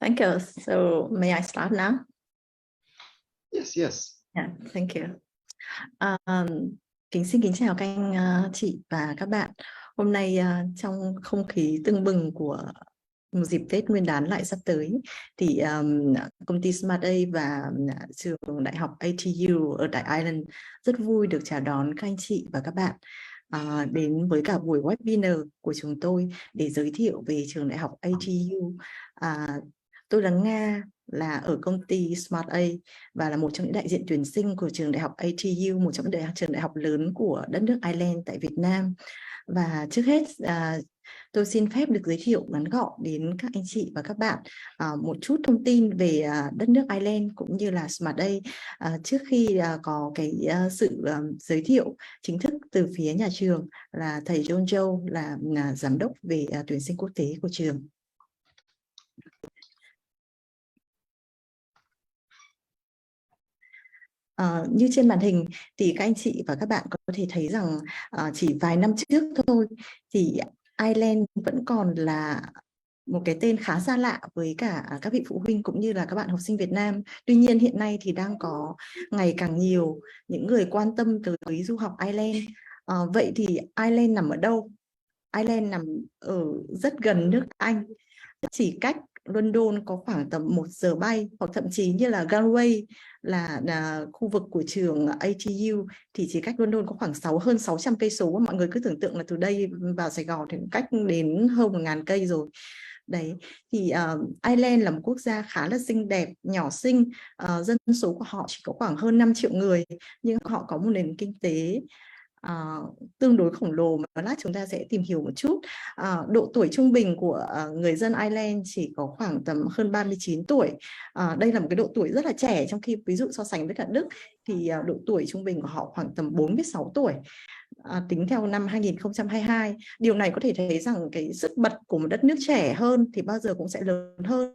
Thank you. So may I start now? Yes, yes. Yeah, thank you. Xin kính chào các anh chị và các bạn. Hôm nay trong không khí tưng bừng của một dịp Tết Nguyên đán lại sắp tới thì công ty SmartA và trường đại học ATU ở tại Ireland rất vui được chào đón các anh chị và các bạn đến với cả buổi webinar của chúng tôi để giới thiệu về trường đại học ATU. Tôi là Nga, là ở công ty SmartA và là một trong những đại diện tuyển sinh của trường đại học ATU, một trong những trường đại học lớn của đất nước Ireland tại Việt Nam. Và trước hết tôi xin phép được giới thiệu ngắn gọn đến các anh chị và các bạn một chút thông tin về đất nước Ireland cũng như là SmartA trước khi có cái sự giới thiệu chính thức từ phía nhà trường là thầy Châu là giám đốc về tuyển sinh quốc tế của trường. Như trên màn hình thì các anh chị và các bạn có thể thấy rằng chỉ vài năm trước thôi thì Ireland vẫn còn là một cái tên khá xa lạ với cả các vị phụ huynh cũng như là các bạn học sinh Việt Nam. Tuy nhiên hiện nay thì đang có ngày càng nhiều những người quan tâm tới du học Ireland. Vậy thì Ireland nằm ở đâu? Ireland nằm ở rất gần nước Anh, chỉ cách London có khoảng tầm 1 giờ bay, hoặc thậm chí như là Galway là khu vực của trường ATU thì chỉ cách London có khoảng hơn 600 cây số. Mọi người cứ tưởng tượng là từ đây vào Sài Gòn thì cách đến hơn 1000 cây rồi. Đấy, thì Ireland là một quốc gia khá là xinh đẹp, nhỏ xinh, dân số của họ chỉ có khoảng hơn 5 triệu người, nhưng họ có một nền kinh tế tương đối khổng lồ mà lát chúng ta sẽ tìm hiểu một chút. Độ tuổi trung bình của người dân Ireland chỉ có khoảng tầm hơn 39 tuổi. Đây là một cái độ tuổi rất là trẻ, trong khi ví dụ so sánh với cả Đức thì độ tuổi trung bình của họ khoảng tầm 46 tuổi. Tính theo năm 2022. Điều này có thể thấy rằng cái sức bật của một đất nước trẻ hơn thì bao giờ cũng sẽ lớn hơn.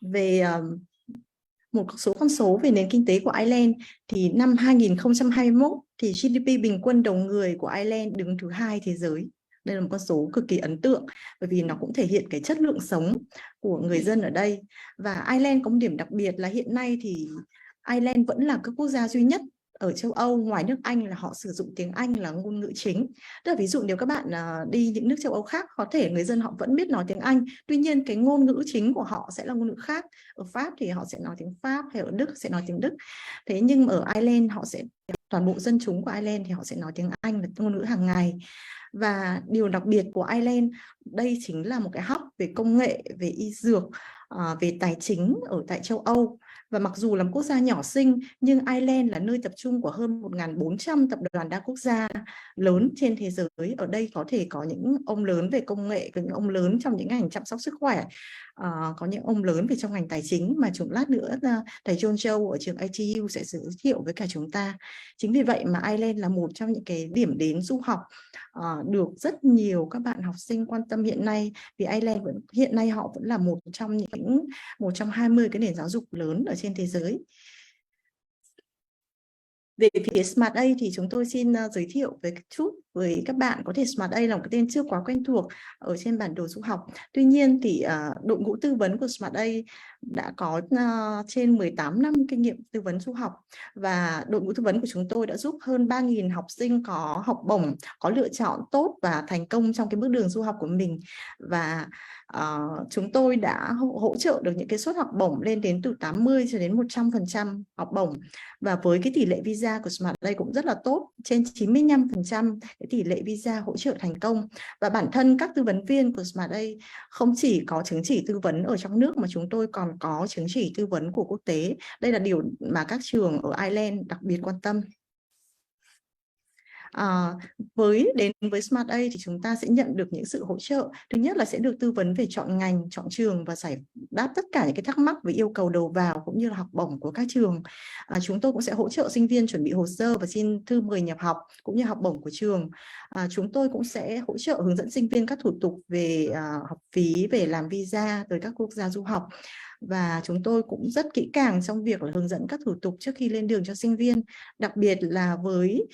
Về một số con số về nền kinh tế của Ireland thì năm 2021 thì GDP bình quân đầu người của Ireland đứng thứ 2 thế giới. Đây là một con số cực kỳ ấn tượng bởi vì nó cũng thể hiện cái chất lượng sống của người dân ở đây. Và Ireland có một điểm đặc biệt là hiện nay thì Ireland vẫn là các quốc gia duy nhất ở châu Âu ngoài nước Anh là họ sử dụng tiếng Anh là ngôn ngữ chính. Tức là ví dụ nếu các bạn đi những nước châu Âu khác, có thể người dân họ vẫn biết nói tiếng Anh, tuy nhiên cái ngôn ngữ chính của họ sẽ là ngôn ngữ khác. Ở Pháp thì họ sẽ nói tiếng Pháp, hay ở Đức sẽ nói tiếng Đức. Thế nhưng ở Ireland họ sẽ, toàn bộ dân chúng của Ireland thì họ sẽ nói tiếng Anh là ngôn ngữ hàng ngày. Và điều đặc biệt của Ireland đây chính là một cái hub về công nghệ, về y dược, về tài chính ở tại châu Âu. Và mặc dù là một quốc gia nhỏ xinh nhưng Ireland là nơi tập trung của hơn 1.400 tập đoàn đa quốc gia lớn trên thế giới. Ở đây có thể có những ông lớn về công nghệ, có những ông lớn trong những ngành chăm sóc sức khỏe, có những ông lớn về trong ngành tài chính mà lát nữa thầy Châu ở trường ATU sẽ giới thiệu với cả chúng ta. Chính vì vậy mà Ireland là một trong những cái điểm đến du học được rất nhiều các bạn học sinh quan tâm hiện nay, vì Ireland hiện nay họ vẫn là một trong 20 cái nền giáo dục lớn ở trên thế giới. Về phía SmartA thì chúng tôi xin giới thiệu với chút với các bạn. Có thể SmartA là một cái tên chưa quá quen thuộc ở trên bản đồ du học. Tuy nhiên thì đội ngũ tư vấn của SmartA đã có trên 18 năm kinh nghiệm tư vấn du học. Và đội ngũ tư vấn của chúng tôi đã giúp hơn 3.000 học sinh có học bổng, có lựa chọn tốt và thành công trong cái bước đường du học của mình. Và chúng tôi đã hỗ trợ được những cái suất học bổng lên đến từ 80 cho đến 100% học bổng. Và với cái tỷ lệ visa của SmartA cũng rất là tốt, trên 95% cái tỷ lệ visa hỗ trợ thành công. Và bản thân các tư vấn viên của SmartA không chỉ có chứng chỉ tư vấn ở trong nước mà chúng tôi còn có chứng chỉ tư vấn của quốc tế. Đây là điều mà các trường ở Ireland đặc biệt quan tâm. Đến với SmartA thì chúng ta sẽ nhận được những sự hỗ trợ. Thứ nhất là sẽ được tư vấn về chọn ngành, chọn trường và giải đáp tất cả những cái thắc mắc về yêu cầu đầu vào cũng như là học bổng của các trường. Chúng tôi cũng sẽ hỗ trợ sinh viên chuẩn bị hồ sơ và xin thư mời nhập học cũng như học bổng của trường. Chúng tôi cũng sẽ hỗ trợ hướng dẫn sinh viên các thủ tục về học phí, về làm visa tới các quốc gia du học. và chúng tôi cũng rất kỹ càng trong việc là hướng dẫn các thủ tục trước khi lên đường cho sinh viên, đặc biệt là với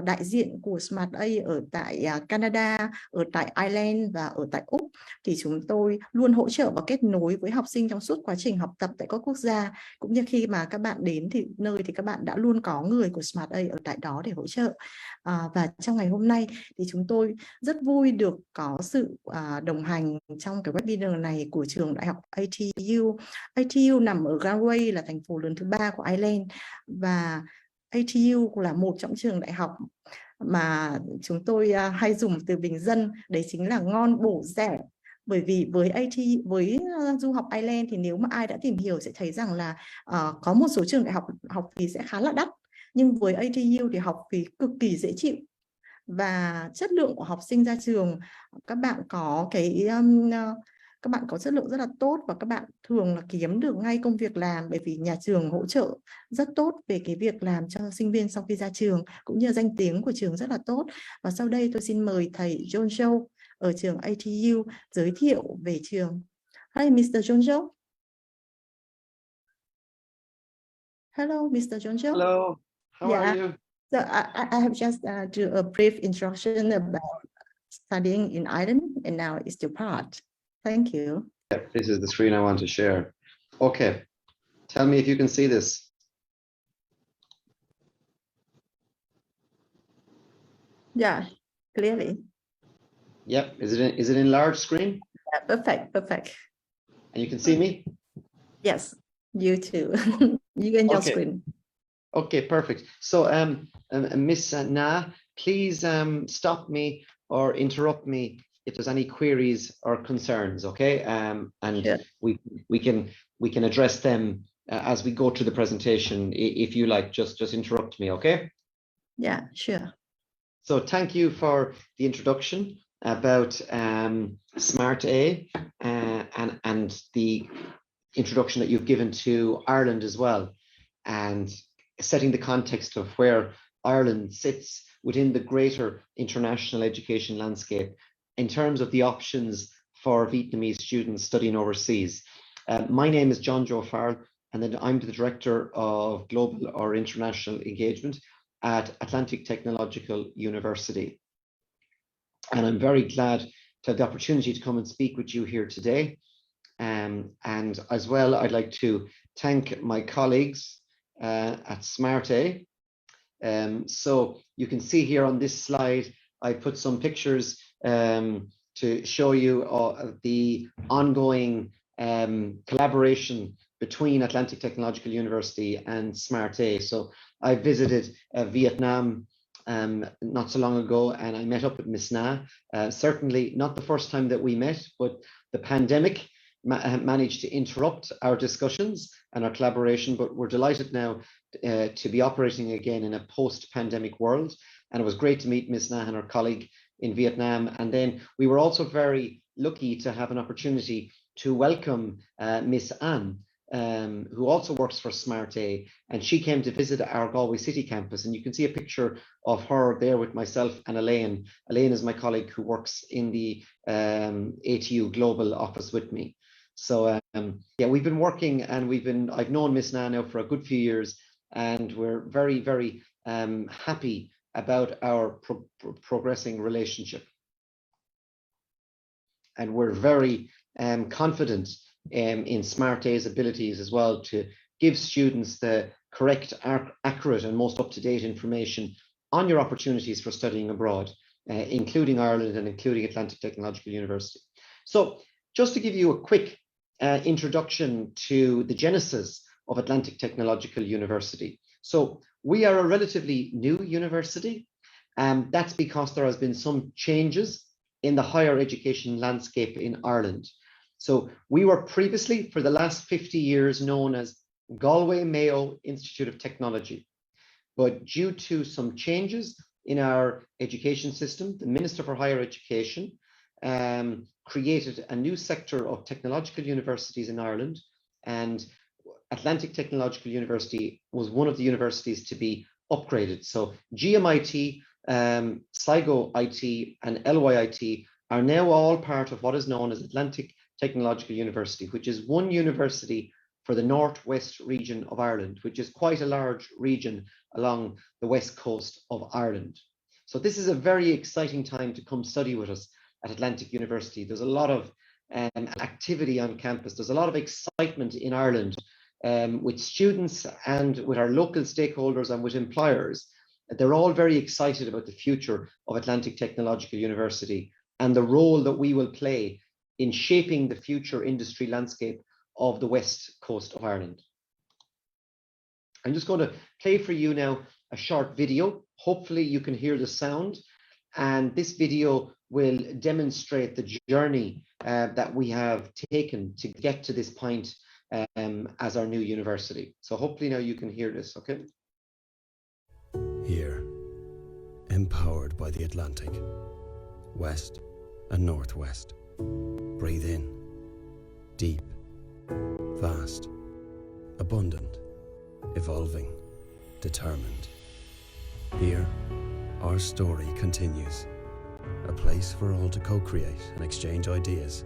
đại diện của SmartA ở tại Canada, ở tại Ireland và ở tại Úc, thì chúng tôi luôn hỗ trợ và kết nối với học sinh trong suốt quá trình học tập tại các quốc gia, cũng như khi mà các bạn đến nơi thì các bạn đã luôn có người của SmartA ở tại đó để hỗ trợ. Và trong ngày hôm nay thì chúng tôi rất vui được có sự đồng hành trong cái webinar này của trường đại học ATU. ATU nằm ở Galway, là thành phố lớn thứ 3 của Ireland, và ATU cũng là một trong trường đại học mà chúng tôi hay dùng từ bình dân, đấy chính là ngon bổ rẻ. Bởi vì với du học Ireland thì nếu mà ai đã tìm hiểu sẽ thấy rằng là có một số trường đại học học phí sẽ khá là đắt, nhưng với ATU thì học phí cực kỳ dễ chịu, và chất lượng của học sinh ra trường các bạn có chất lượng rất là tốt, và các bạn thường là kiếm được ngay công việc làm, bởi vì nhà trường hỗ trợ rất tốt về cái việc làm cho sinh viên sau khi ra trường, cũng như danh tiếng của trường rất là tốt. Và sau đây tôi xin mời thầy Jojo ở trường ATU giới thiệu về trường. Hi, Mr. Jojo. Hello, Mr. Jojo. Hello, how are you? So I have just do a brief introduction about studying in Ireland, and now it's your part. Thank you. Yeah, this is the screen I want to share. Okay, tell me if you can see this. Yeah, clearly. Yep, is it in large screen? Yeah, perfect. And you can see me? Yes, you too. You can your screen. Okay, perfect. So Miss Na, please stop me or interrupt me if there's any queries or concerns, okay? And yeah, we can address them as we go through the presentation. If you like, just interrupt me, okay? Yeah, sure. So thank you for the introduction about SmartA and the introduction that you've given to Ireland as well, and setting the context of where Ireland sits within the greater international education landscape in terms of the options for Vietnamese students studying overseas. My name is John Joe Farrell, and then I'm the Director of Global or International Engagement at Atlantic Technological University. And I'm very glad to have the opportunity to come and speak with you here today. And as well, I'd like to thank my colleagues at SmartA. So you can see here on this slide, I put some pictures to show you the ongoing collaboration between Atlantic Technological University and SmartA. So I visited Vietnam not so long ago, and I met up with Miss Na. Certainly not the first time that we met, but the pandemic managed to interrupt our discussions and our collaboration, but we're delighted now to be operating again in a post-pandemic world. And it was great to meet Ms. Na and her colleague in Vietnam. And then we were also very lucky to have an opportunity to welcome Miss Anne, who also works for SmartA, and she came to visit our Galway City campus. And you can see a picture of her there with myself and Elaine. Elaine is my colleague who works in the ATU Global office with me. So yeah, we've been working, and I've known Miss Na now for a good few years, and we're very, very happy about our progressing relationship. And we're very confident in SmartA's abilities as well to give students the correct, accurate and most up-to-date information on your opportunities for studying abroad, including Ireland and including Atlantic Technological University. So just to give you a quick introduction to the genesis of Atlantic Technological University. So we are a relatively new university, and that's because there has been some changes in the higher education landscape in Ireland. So we were previously, for the last 50 years, known as Galway Mayo Institute of Technology. But due to some changes in our education system, the Minister for Higher Education created a new sector of technological universities in Ireland, and Atlantic Technological University was one of the universities to be upgraded. So GMIT, SIGO IT and LYIT are now all part of what is known as Atlantic Technological University, which is one university for the northwest region of Ireland, which is quite a large region along the west coast of Ireland. So this is a very exciting time to come study with us at Atlantic University. There's a lot of activity on campus. There's a lot of excitement in Ireland with students and with our local stakeholders and with employers. They're all very excited about the future of Atlantic Technological University and the role that we will play in shaping the future industry landscape of the west coast of Ireland. I'm just going to play for you now a short video. Hopefully you can hear the sound, and this video will demonstrate the journey that we have taken to get to this point as our new university. So hopefully now you can hear this, okay? Here, empowered by the Atlantic, west and northwest. Breathe in, deep, vast, abundant, evolving, determined. Here, our story continues. A place for all to co-create and exchange ideas,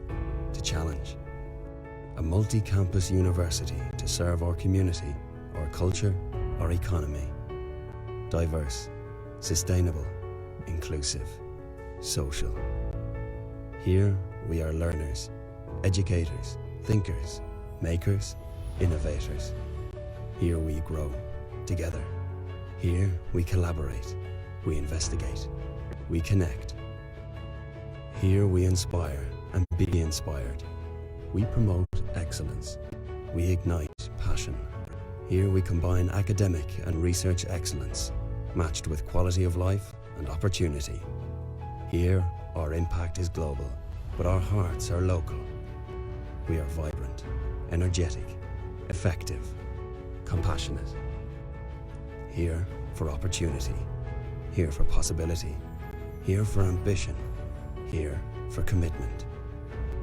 to challenge. A multi-campus university to serve our community, our culture, our economy. Diverse, sustainable, inclusive, social. Here we are learners, educators, thinkers, makers, innovators. Here we grow together. Here we collaborate, we investigate, we connect. Here we inspire and be inspired. We promote excellence. We ignite passion. Here we combine academic and research excellence, matched with quality of life and opportunity. Here our impact is global, but our hearts are local. We are vibrant, energetic, effective, compassionate. Here for opportunity, here for possibility, here for ambition, here for commitment,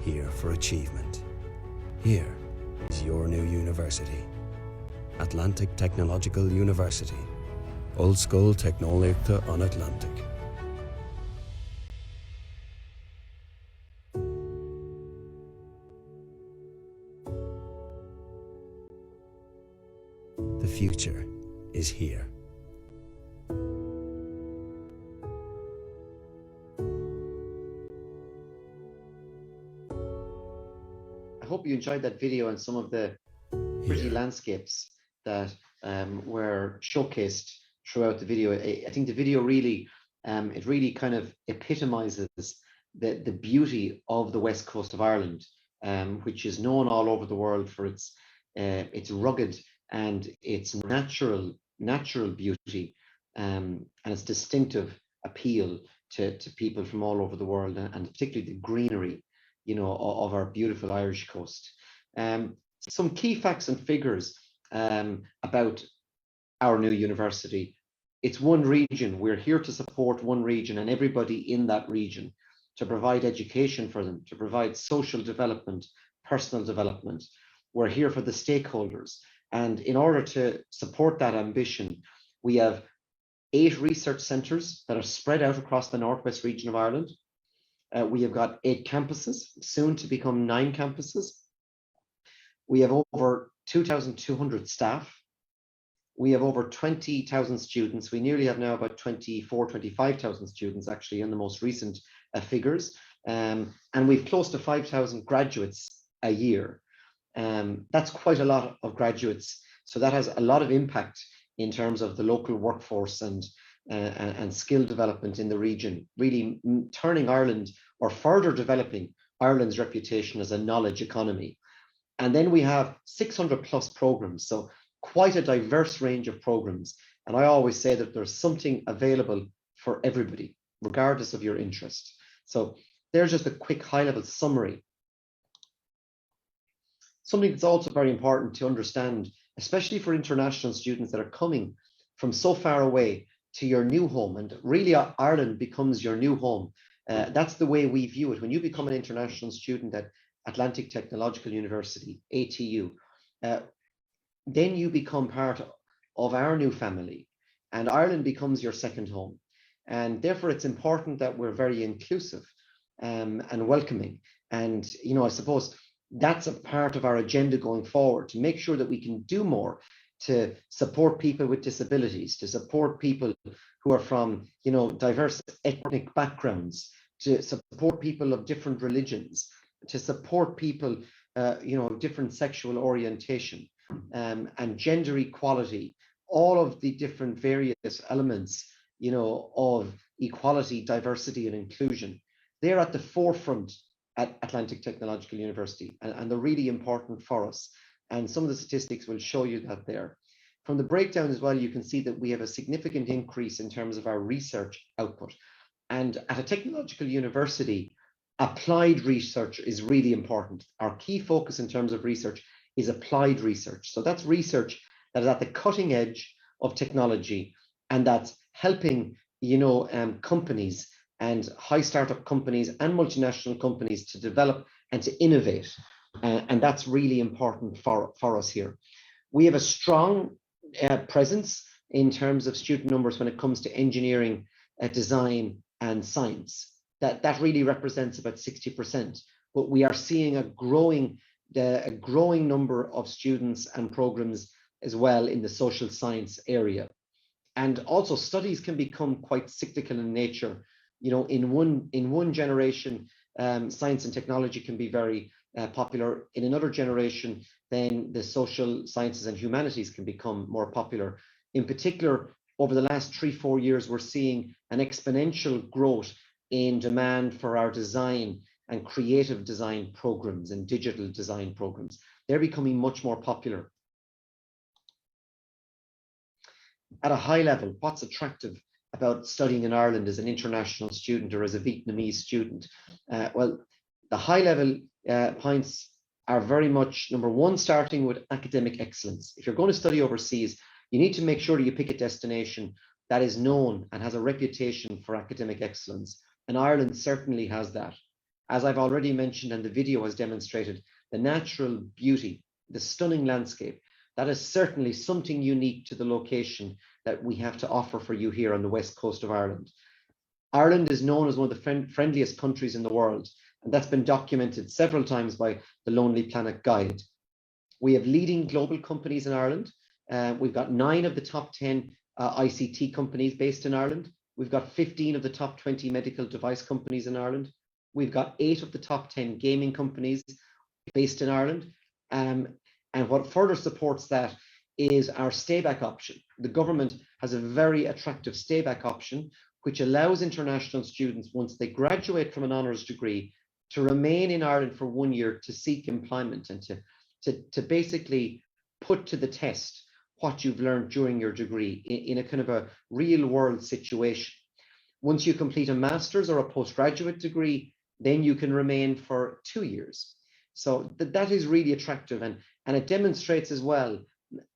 here for achievement. Here is your new university. Atlantic Technological University. Old School Technolegta on Atlantic. The future is here. I hope you enjoyed that video and some of the pretty landscapes that were showcased throughout the video. I think the video really, it really kind of epitomizes the beauty of the west coast of Ireland, which is known all over the world for its rugged and its natural beauty, and its distinctive appeal to people from all over the world, and particularly the greenery, you know, of our beautiful Irish coast. Some key facts and figures about our new university. It's one region. We're here to support one region and everybody in that region, to provide education for them, to provide social development, personal development. We're here for the stakeholders. And in order to support that ambition, we have 8 research centres that are spread out across the northwest region of Ireland. We have got 8 campuses, soon to become 9 campuses. We have over 2,200 staff. We have over 20,000 students. We nearly have now about 25,000 students actually in the most recent figures. And we've close to 5,000 graduates a year. That's quite a lot of graduates. So that has a lot of impact in terms of the local workforce and skill development in the region, really turning Ireland, or further developing Ireland's reputation as a knowledge economy. And then we have 600 plus programs, so quite a diverse range of programs. And I always say that there's something available for everybody, regardless of your interest. So there's just a quick high-level summary. Something that's also very important to understand, especially for international students that are coming from so far away to your new home, and really Ireland becomes your new home. That's the way we view it. When you become an international student at Atlantic Technological University, ATU, then you become part of our new family, and Ireland becomes your second home. And therefore it's important that we're very inclusive and welcoming. And, you know, I suppose that's a part of our agenda going forward, to make sure that we can do more to support people with disabilities, to support people who are from, you know, diverse ethnic backgrounds, to support people of different religions, to support people, you know, of different sexual orientation, and gender equality, all of the different various elements, you know, of equality, diversity, and inclusion. They're at the forefront at Atlantic Technological University, and they're really important for us. And some of the statistics will show you that there. From the breakdown as well, you can see that we have a significant increase in terms of our research output. And at a technological university, applied research is really important. Our key focus in terms of research is applied research. So that's research that is at the cutting edge of technology, and that's helping, you know, companies and high startup companies and multinational companies to develop and to innovate. And that's really important for us here. We have a strong presence in terms of student numbers when it comes to engineering, design, and science. That really represents about 60%. But we are seeing a growing number of students and programs as well in the social science area. And also studies can become quite cyclical in nature. You know, in one generation, science and technology can be very popular. In another generation, then the social sciences and humanities can become more popular. In particular, over the last 3-4 years, we're seeing an exponential growth in demand for our design and creative design programs and digital design programs. They're becoming much more popular. At a high level, what's attractive about studying in Ireland as an international student or as a Vietnamese student? Well, the high level points are very much, number one, starting with academic excellence. If you're going to study overseas, you need to make sure that you pick a destination that is known and has a reputation for academic excellence. And Ireland certainly has that. As I've already mentioned, and the video has demonstrated, the natural beauty, the stunning landscape, that is certainly something unique to the location that we have to offer for you here on the west coast of Ireland. Ireland is known as one of the friendliest countries in the world, and that's been documented several times by the Lonely Planet Guide. We have leading global companies in Ireland. We've got 9 of the top 10 ICT companies based in Ireland. We've got 15 of the top 20 medical device companies in Ireland. We've got 8 of the top 10 gaming companies based in Ireland. And what further supports that is our stay-back option. The government has a very attractive stay-back option, which allows international students, once they graduate from an honours degree, to remain in Ireland for 1 year to seek employment and to basically put to the test what you've learned during your degree in a kind of a real-world situation. Once you complete a master's or a postgraduate degree, then you can remain for 2 years. So that is really attractive, and it demonstrates as well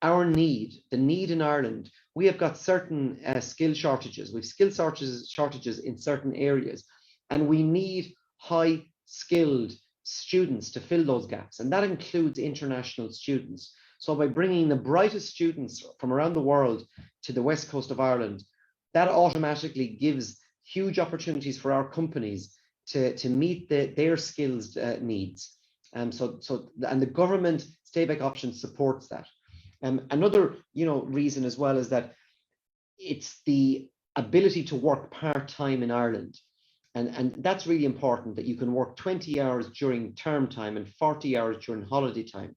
our need, the need in Ireland. We have got certain skill shortages. We've skill shortages in certain areas, and we need high skilled students to fill those gaps, and that includes international students. So by bringing the brightest students from around the world to the west coast of Ireland, that automatically gives huge opportunities for our companies to meet their skills needs. And the government stay-back option supports that. Another reason as well is that it's the ability to work part-time in Ireland. And that's really important, that you can work 20 hours during term time and 40 hours during holiday time.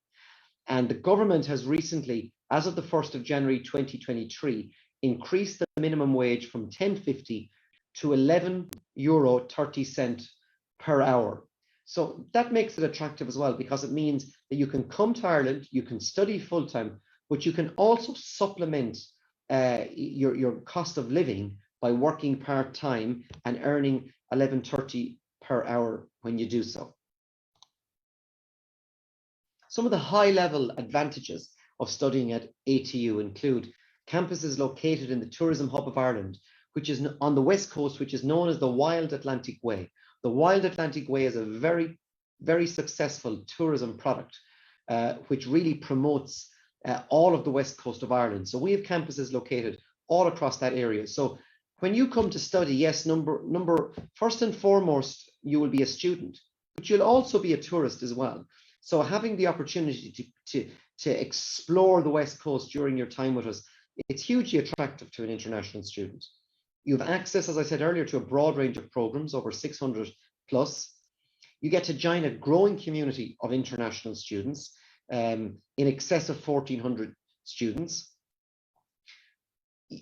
And the government has recently, as of the 1st of January 2023, increased the minimum wage from €10.50 to €11.30 per hour. So that makes it attractive as well, because it means that you can come to Ireland, you can study full-time, but you can also supplement your cost of living by working part-time and earning $11.30 per hour when you do so. Some of the high-level advantages of studying at ATU include campuses located in the tourism hub of Ireland, which is on the west coast, which is known as the Wild Atlantic Way. The Wild Atlantic Way is a very, very successful tourism product, which really promotes all of the west coast of Ireland. So we have campuses located all across that area. So when you come to study, yes, first and foremost, you will be a student. but you'll also be a tourist as well. So having the opportunity to explore the West Coast during your time with us, it's hugely attractive to an international student. You have access, as I said earlier, to a broad range of programs, over 600 plus. You get to join a growing community of international students, in excess of 1,400 students.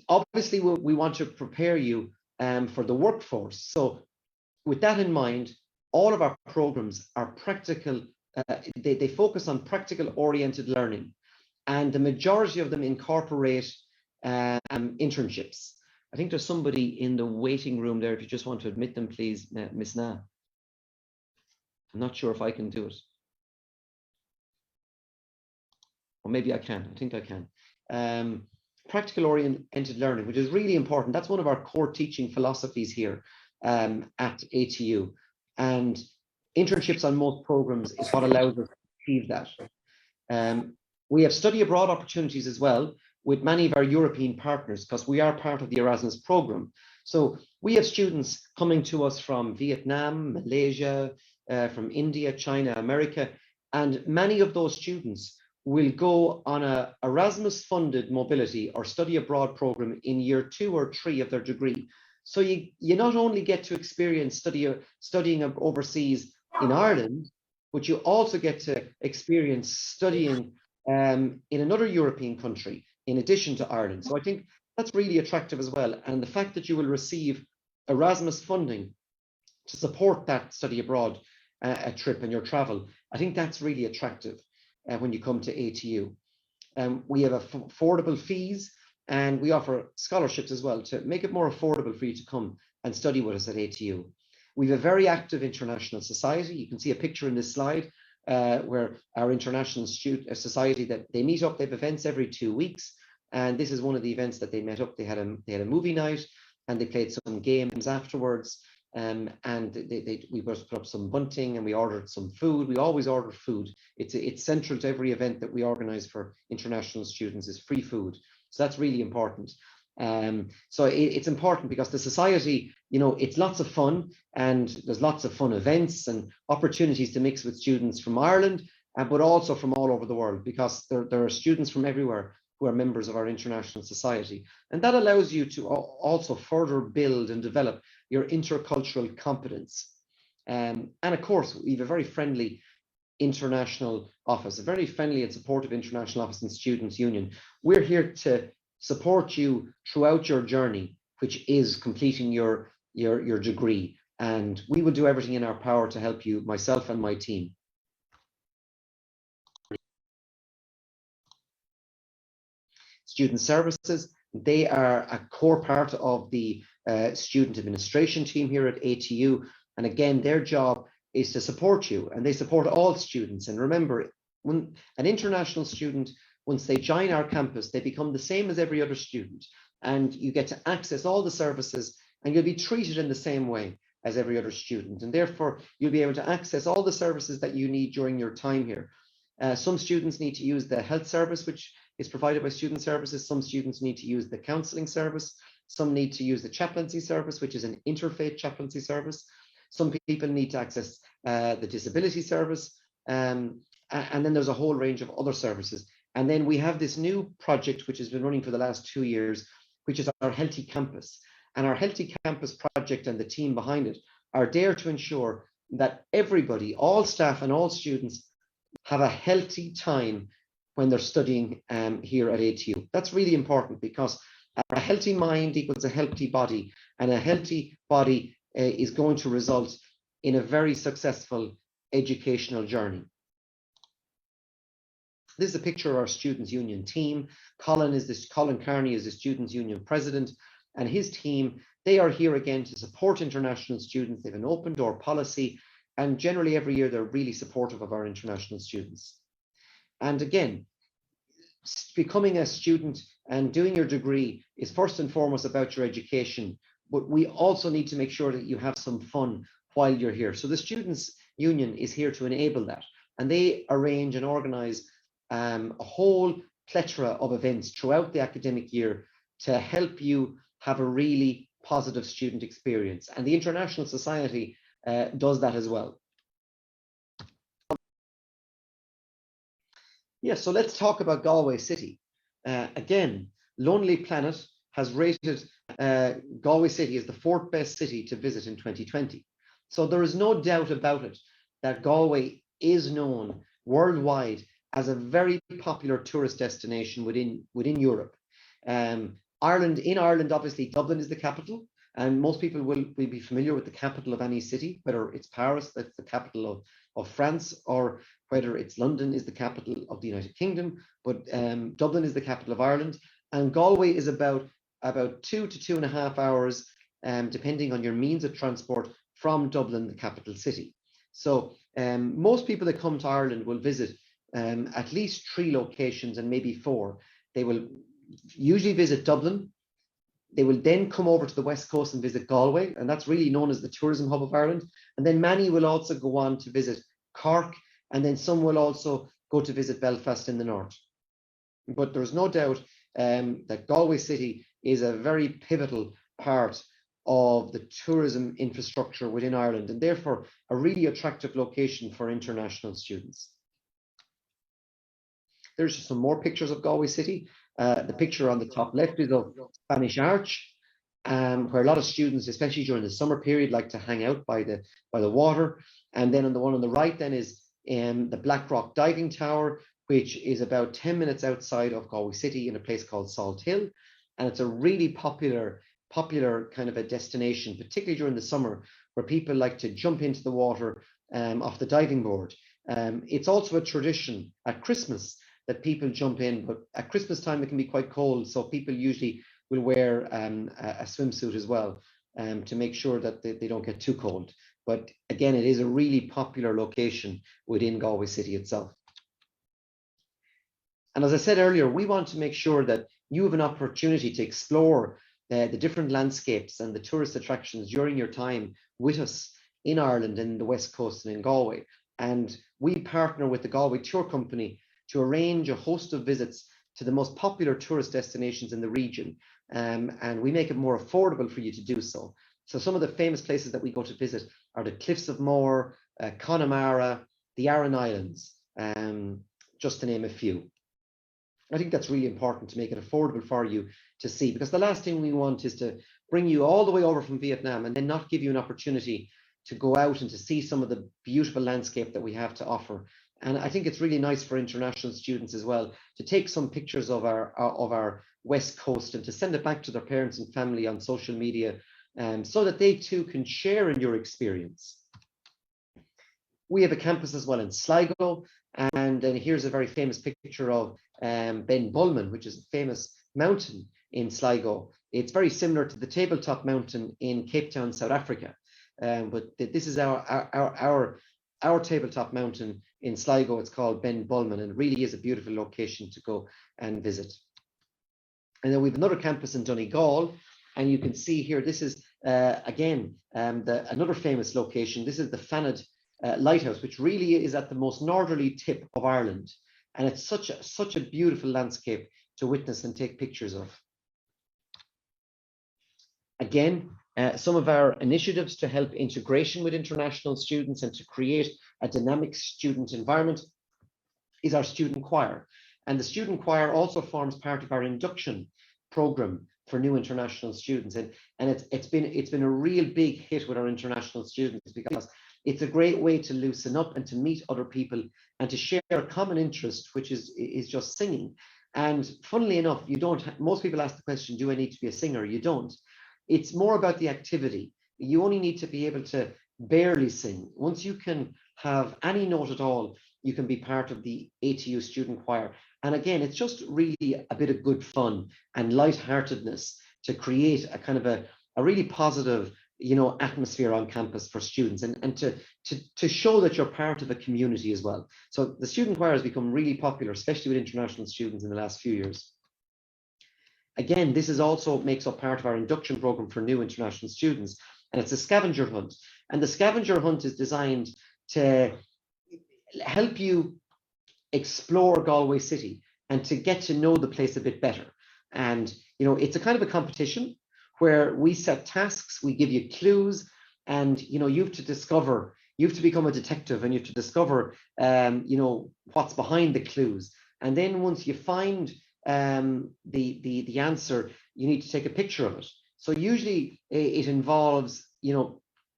Obviously, we want to prepare you for the workforce. So with that in mind, all of our programs are practical. They focus on practical oriented learning, and the majority of them incorporate internships. I think there's somebody in the waiting room there. If you just want to admit them, please, Miss Na. I'm not sure if I can do it. Or maybe I can. I think I can. Practical oriented learning, which is really important. That's one of our core teaching philosophies here at ATU. And internships on most programs is what allows us to achieve that. We have study abroad opportunities as well with many of our European partners, because we are part of the Erasmus program. So we have students coming to us from Vietnam, Malaysia, from India, China, America, and many of those students will go on a Erasmus funded mobility or study abroad program in year 2 or 3 of their degree. So you not only get to experience studying overseas in Ireland, but you also get to experience studying in another European country in addition to Ireland. So I think that's really attractive as well. And the fact that you will receive Erasmus funding to support that study abroad trip and your travel, I think that's really attractive when you come to ATU. We have affordable fees, and we offer scholarships as well to make it more affordable for you to come and study with us at ATU. We have a very active international society. You can see a picture in this slide where our international society, that they meet up. They have events every 2 weeks, and this is one of the events that they met up. They had a movie night, and they played some games afterwards. And we put up some bunting, and we ordered some food. We always order food. It's central to every event that we organize for international students is free food. So that's really important. So it's important because the society, it's lots of fun, and there's lots of fun events and opportunities to mix with students from Ireland, but also from all over the world, because there are students from everywhere who are members of our international society. And that allows you to also further build and develop your intercultural competence. And of course, we have a very friendly international office, a very friendly and supportive international office and Students' Union. We're here to support you throughout your journey, which is completing your degree. And we will do everything in our power to help you, myself and my team. Student services, they are a core part of the student administration team here at ATU. And again, their job is to support you, and they support all students. And remember, when an international student, once they join our campus, they become the same as every other student, and you get to access all the services, and you'll be treated in the same way as every other student. And therefore, you'll be able to access all the services that you need during your time here. Some students need to use the health service, which is provided by Student Services. Some students need to use the counselling service. Some need to use the chaplaincy service, which is an interfaith chaplaincy service. Some people need to access the disability service. And then there's a whole range of other services. And then we have this new project, which has been running for the last 2 years, which is our Healthy Campus. And our Healthy Campus project and the team behind it are there to ensure that everybody, all staff and all students, have a healthy time when they're studying here at ATU. That's really important, because a healthy mind equals a healthy body, and a healthy body is going to result in a very successful educational journey. This is a picture of our Students' Union team. Colin Carney is the Students' Union president, and his team, they are here again to support international students. They have an open door policy, and generally every year they're really supportive of our international students. And again, becoming a student and doing your degree is first and foremost about your education, but we also need to make sure that you have some fun while you're here. So the Students' Union is here to enable that, and they arrange and organize a whole plethora of events throughout the academic year to help you have a really positive student experience. And the International Society does that as well. Yeah, so let's talk about Galway City. Again, Lonely Planet has rated Galway City as the 4th best city to visit in 2020. So there is no doubt about it that Galway is known worldwide as a very popular tourist destination within Europe. In Ireland, obviously, Dublin is the capital, and most people will be familiar with the capital of any city, whether it's Paris, that's the capital of France, or whether it's London is the capital of the United Kingdom, but Dublin is the capital of Ireland, and Galway is about 2 to 2.5 hours, depending on your means of transport, from Dublin, the capital city. So most people that come to Ireland will visit at least 3 locations and maybe 4. They will usually visit Dublin. They will then come over to the West Coast and visit Galway, and that's really known as the tourism hub of Ireland. And then many will also go on to visit Cork, and then some will also go to visit Belfast in the north. But there's no doubt that Galway City is a very pivotal part of the tourism infrastructure within Ireland, and therefore a really attractive location for international students. There's just some more pictures of Galway City. The picture on the top left is of Spanish Arch, where a lot of students, especially during the summer period, like to hang out by the water. And then on the one on the right then is the Black Rock Diving Tower, which is about 10 minutes outside of Galway City in a place called Salt Hill. And it's a really popular kind of a destination, particularly during the summer, where people like to jump into the water off the diving board. It's also a tradition at Christmas that people jump in, but at Christmas time it can be quite cold, so people usually will wear a swimsuit as well to make sure that they don't get too cold. But again, it is a really popular location within Galway City itself. And as I said earlier, we want to make sure that you have an opportunity to explore the different landscapes and the tourist attractions during your time with us in Ireland and the West Coast and in Galway. And we partner with the Galway Tour Company to arrange a host of visits to the most popular tourist destinations in the region. And we make it more affordable for you to do so. So some of the famous places that we go to visit are the Cliffs of Moher, Connemara, the Aran Islands, just to name a few. I think that's really important to make it affordable for you to see, because the last thing we want is to bring you all the way over from Vietnam and then not give you an opportunity to go out and to see some of the beautiful landscape that we have to offer. And I think it's really nice for international students as well to take some pictures of our West Coast and to send it back to their parents and family on social media, so that they too can share in your experience. We have a campus as well in Sligo, and here's a very famous picture of Ben Bulman, which is a famous mountain in Sligo. It's very similar to the Tabletop Mountain in Cape Town, South Africa, but this is our Tabletop Mountain in Sligo. It's called Ben Bulman, and it really is a beautiful location to go and visit. And then we have another campus in Donegal, and you can see here, this is again another famous location. This is the Fanad Lighthouse, which really is at the most northerly tip of Ireland, and it's such a beautiful landscape to witness and take pictures of. Again, some of our initiatives to help integration with international students and to create a dynamic student environment is our student choir. And the student choir also forms part of our induction program for new international students. And it's been a real big hit with our international students, because it's a great way to loosen up and to meet other people and to share a common interest, which is just singing. And funnily enough, most people ask the question, do I need to be a singer? You don't. It's more about the activity. You only need to be able to barely sing. Once you can have any note at all, you can be part of the ATU student choir. And again, it's just really a bit of good fun and lightheartedness to create a kind of a really positive, atmosphere on campus for students, and to show that you're part of a community as well. So the student choir has become really popular, especially with international students in the last few years. Again, this is also makes up part of our induction program for new international students, and it's a scavenger hunt. And the scavenger hunt is designed to help you explore Galway City and to get to know the place a bit better. And it's a kind of a competition where we set tasks, we give you clues, and you have to become a detective, and you have to discover what's behind the clues. And then once you find the answer, you need to take a picture of it. So usually it involves,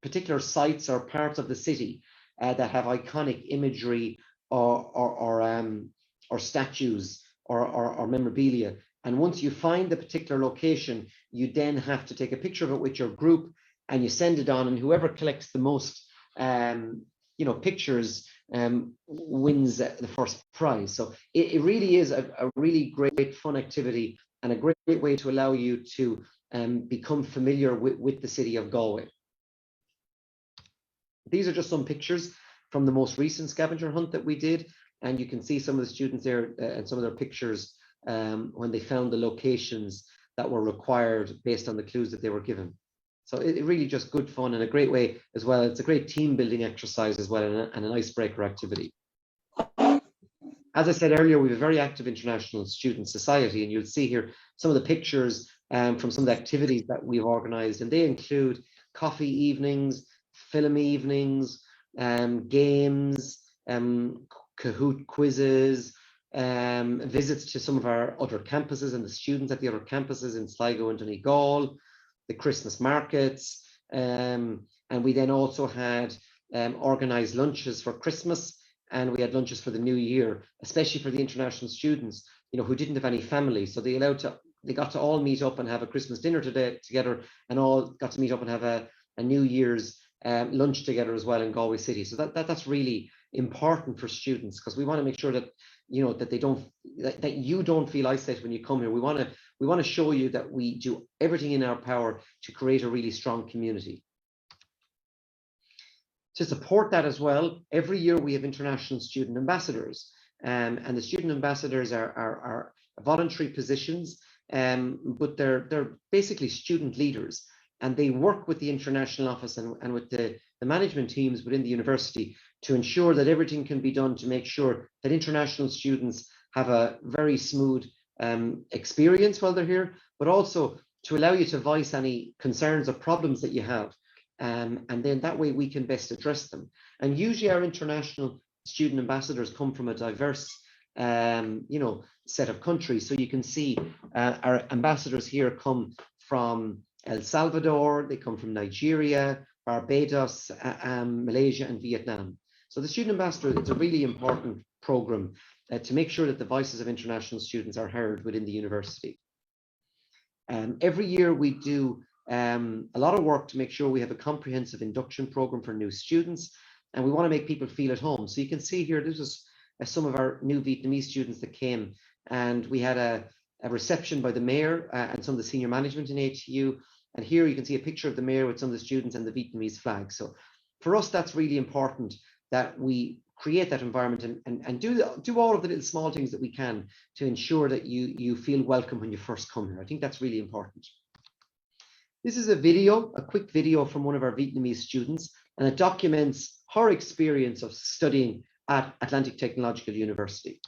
particular sites or parts of the city that have iconic imagery or statues or memorabilia. And once you find the particular location, you then have to take a picture of it with your group and you send it on, and whoever collects the most pictures wins the first prize. So it really is a really great fun activity and a great way to allow you to become familiar with the city of Galway. These are just some pictures from the most recent scavenger hunt that we did, and you can see some of the students there and some of their pictures when they found the locations that were required based on the clues that they were given. So it really just good fun and a great way as well. It's a great team building exercise as well, and an icebreaker activity. As I said earlier, we have a very active international student society, and you'll see here some of the pictures from some of the activities that we've organized, and they include coffee evenings, film evenings, games, Kahoot quizzes, visits to some of our other campuses and the students at the other campuses in Sligo and Donegal, the Christmas markets, and we then also had organized lunches for Christmas, and we had lunches for the new year, especially for the international students, who didn't have any family. So they got to all meet up and have a Christmas dinner together, and all got to meet up and have a New Year's lunch together as well in Galway City. So that's really important for students, because we want to make sure that that you don't feel isolated when you come here. We want to show you that we do everything in our power to create a really strong community. To support that as well, every year we have international student ambassadors, and the student ambassadors are voluntary positions, but they're basically student leaders, and they work with the international office and with the management teams within the university to ensure that everything can be done to make sure that international students have a very smooth experience while they're here, but also to allow you to voice any concerns or problems that you have. And then that way we can best address them. And usually our international student ambassadors come from a diverse set of countries. So you can see our ambassadors here come from El Salvador, they come from Nigeria, Barbados, Malaysia and Vietnam. So the student ambassador, it's a really important program to make sure that the voices of international students are heard within the university. Every year we do a lot of work to make sure we have a comprehensive induction program for new students, and we want to make people feel at home. So you can see here, this is some of our new Vietnamese students that came, and we had a reception by the mayor and some of the senior management in ATU. And here you can see a picture of the mayor with some of the students and the Vietnamese flag. So for us, that's really important, that we create that environment and do all of the little small things that we can to ensure that you feel welcome when you first come here. I think that's really important. This is a quick video from one of our Vietnamese students, and it documents her experience of studying at Atlantic Technological University.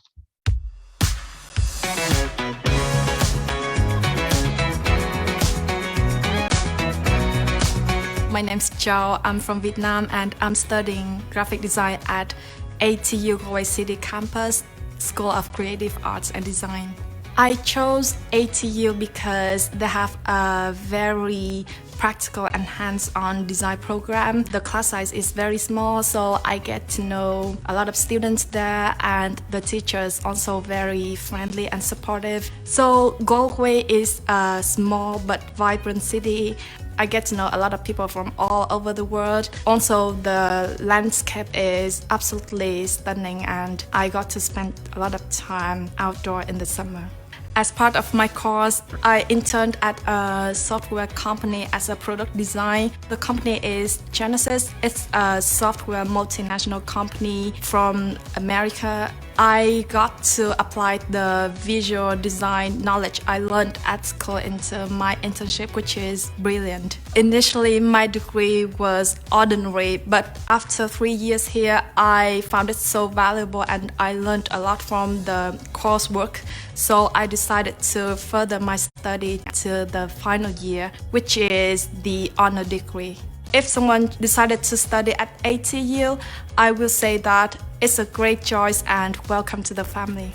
My name's Châu. I'm from Vietnam and I'm studying graphic design at ATU Galway City Campus, School of Creative Arts and Design. I chose ATU because they have a very practical and hands-on design program. The class size is very small, so I get to know a lot of students there, and the teachers also very friendly and supportive. So Galway is a small but vibrant city. I get to know a lot of people from all over the world. Also, the landscape is absolutely stunning, and I got to spend a lot of time outdoor in the summer. As part of my course, I interned at a software company as a product design. The company is Genesis. It's a software multinational company from America. I got to apply the visual design knowledge I learned at school into my internship, which is brilliant. Initially, my degree was ordinary, but after 3 years here, I found it so valuable and I learned a lot from the coursework. So I decided to further my study to the final year, which is the honor degree. If someone decided to study at ATU, I will say that it's a great choice and welcome to the family.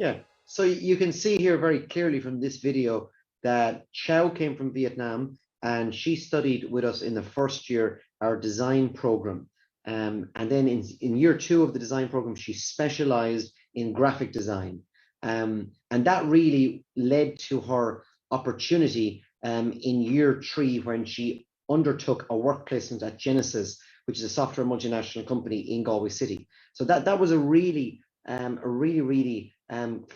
Yeah, so you can see here very clearly from this video that Chow came from Vietnam, and she studied with us in the first year our design program. And then in year 2 of the design program, she specialized in graphic design. And that really led to her opportunity in year 3 when she undertook a work placement at Genesis, which is a software multinational company in Galway City. So that was a really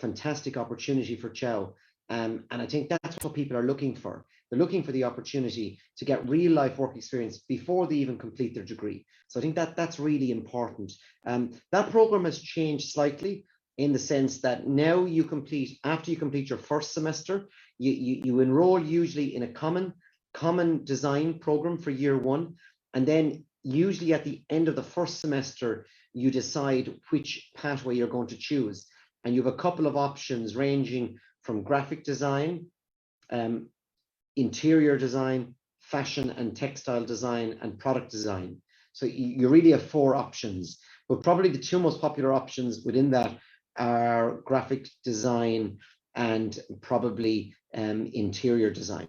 fantastic opportunity for Chow. And I think that's what people are looking for. They're looking for the opportunity to get real life work experience before they even complete their degree. So I think that's really important. That program has changed slightly in the sense that now after you complete your first semester, you enroll usually in a common design program for year 1. And then usually at the end of the first semester, you decide which pathway you're going to choose. And you have a couple of options ranging from graphic design, interior design, fashion and textile design, and product design. So you really have 4 options, but probably the 2 most popular options within that are graphic design and probably interior design.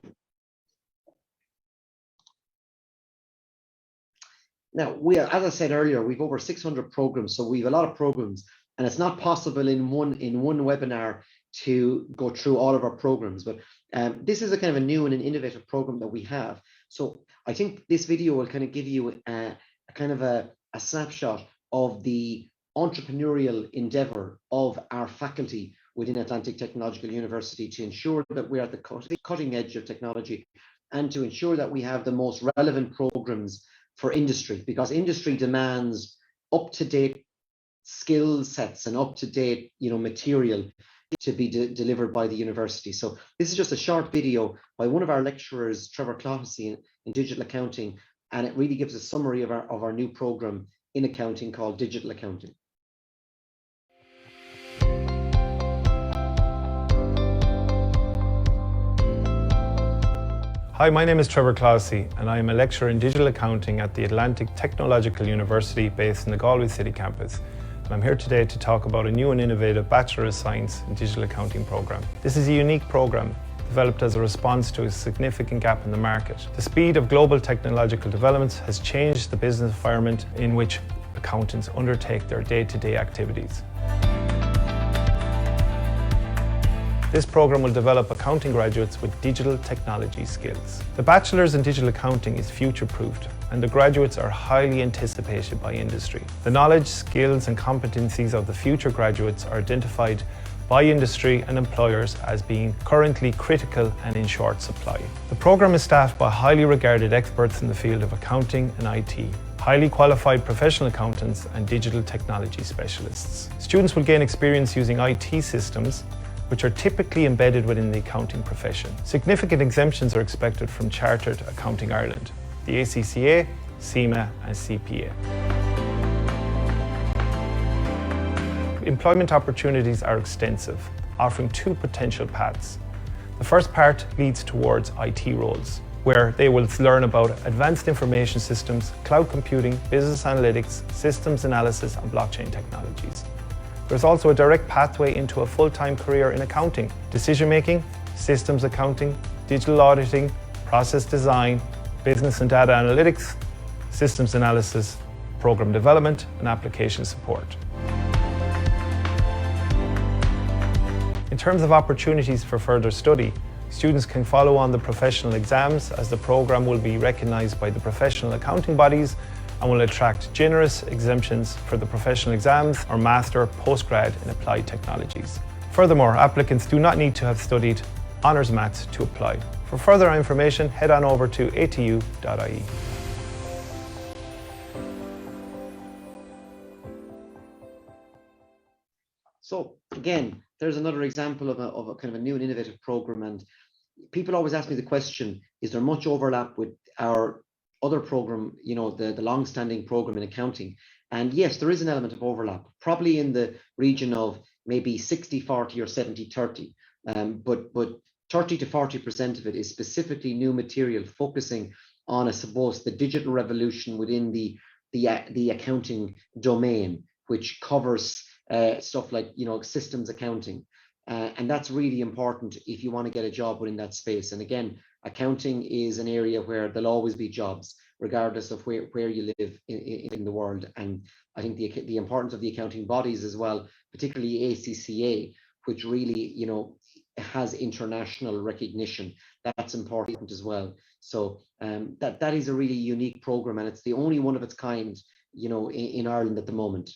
Now, as I said earlier, we've over 600 programs, so we have a lot of programs, and it's not possible in one webinar to go through all of our programs, but this is a kind of a new and an innovative program that we have. So I think this video will kind of give you a snapshot of the entrepreneurial endeavor of our faculty within Atlantic Technological University to ensure that we're at the cutting edge of technology and to ensure that we have the most relevant programs for industry, because industry demands up-to-date skill sets and up-to-date material to be delivered by the university. So this is just a short video by one of our lecturers, Trevor Clohessy, in digital accounting, and it really gives a summary of our new program in accounting called Digital Accounting. Hi, my name is Trevor Clohessy, and I am a lecturer in digital accounting at the Atlantic Technological University based in the Galway City campus. And I'm here today to talk about a new and innovative Bachelor of Science in Digital Accounting program. This is a unique program developed as a response to a significant gap in the market. The speed of global technological developments has changed the business environment in which accountants undertake their day-to-day activities. This program will develop accounting graduates with digital technology skills. The Bachelor's in Digital Accounting is future-proofed, and the graduates are highly anticipated by industry. The knowledge, skills and competencies of the future graduates are identified by industry and employers as being currently critical and in short supply. The program is staffed by highly regarded experts in the field of accounting and IT, highly qualified professional accountants and digital technology specialists. Students will gain experience using IT systems which are typically embedded within the accounting profession. Significant exemptions are expected from Chartered Accounting Ireland, the ACCA, CIMA and CPA. Employment opportunities are extensive, offering 2 potential paths. The first part leads towards IT roles, where they will learn about advanced information systems, cloud computing, business analytics, systems analysis and blockchain technologies. There's also a direct pathway into a full-time career in accounting, decision-making, systems accounting, digital auditing, process design, business and data analytics, systems analysis, program development, and application support. In terms of opportunities for further study, students can follow on the professional exams, as the program will be recognized by the professional accounting bodies and will attract generous exemptions for the professional exams or master postgrad in applied technologies. Furthermore, applicants do not need to have studied honours maths to apply. For further information, head on over to atu.ie. So again, there's another example of a kind of a new and innovative program, and people always ask me the question, is there much overlap with our other program, the long-standing program in accounting? And yes, there is an element of overlap, probably in the region of maybe 60-40 or 70-30, but 30 to 40% of it is specifically new material focusing on, I suppose, the digital revolution within the accounting domain, which covers stuff like, you know, systems accounting. And that's really important if you want to get a job within that space. And again, accounting is an area where there'll always be jobs, regardless of where you live in the world. And I think the importance of the accounting bodies as well, particularly ACCA, which really, you know, has international recognition, that's important as well. So that is a really unique program, and it's the only one of its kind, you know, in Ireland at the moment.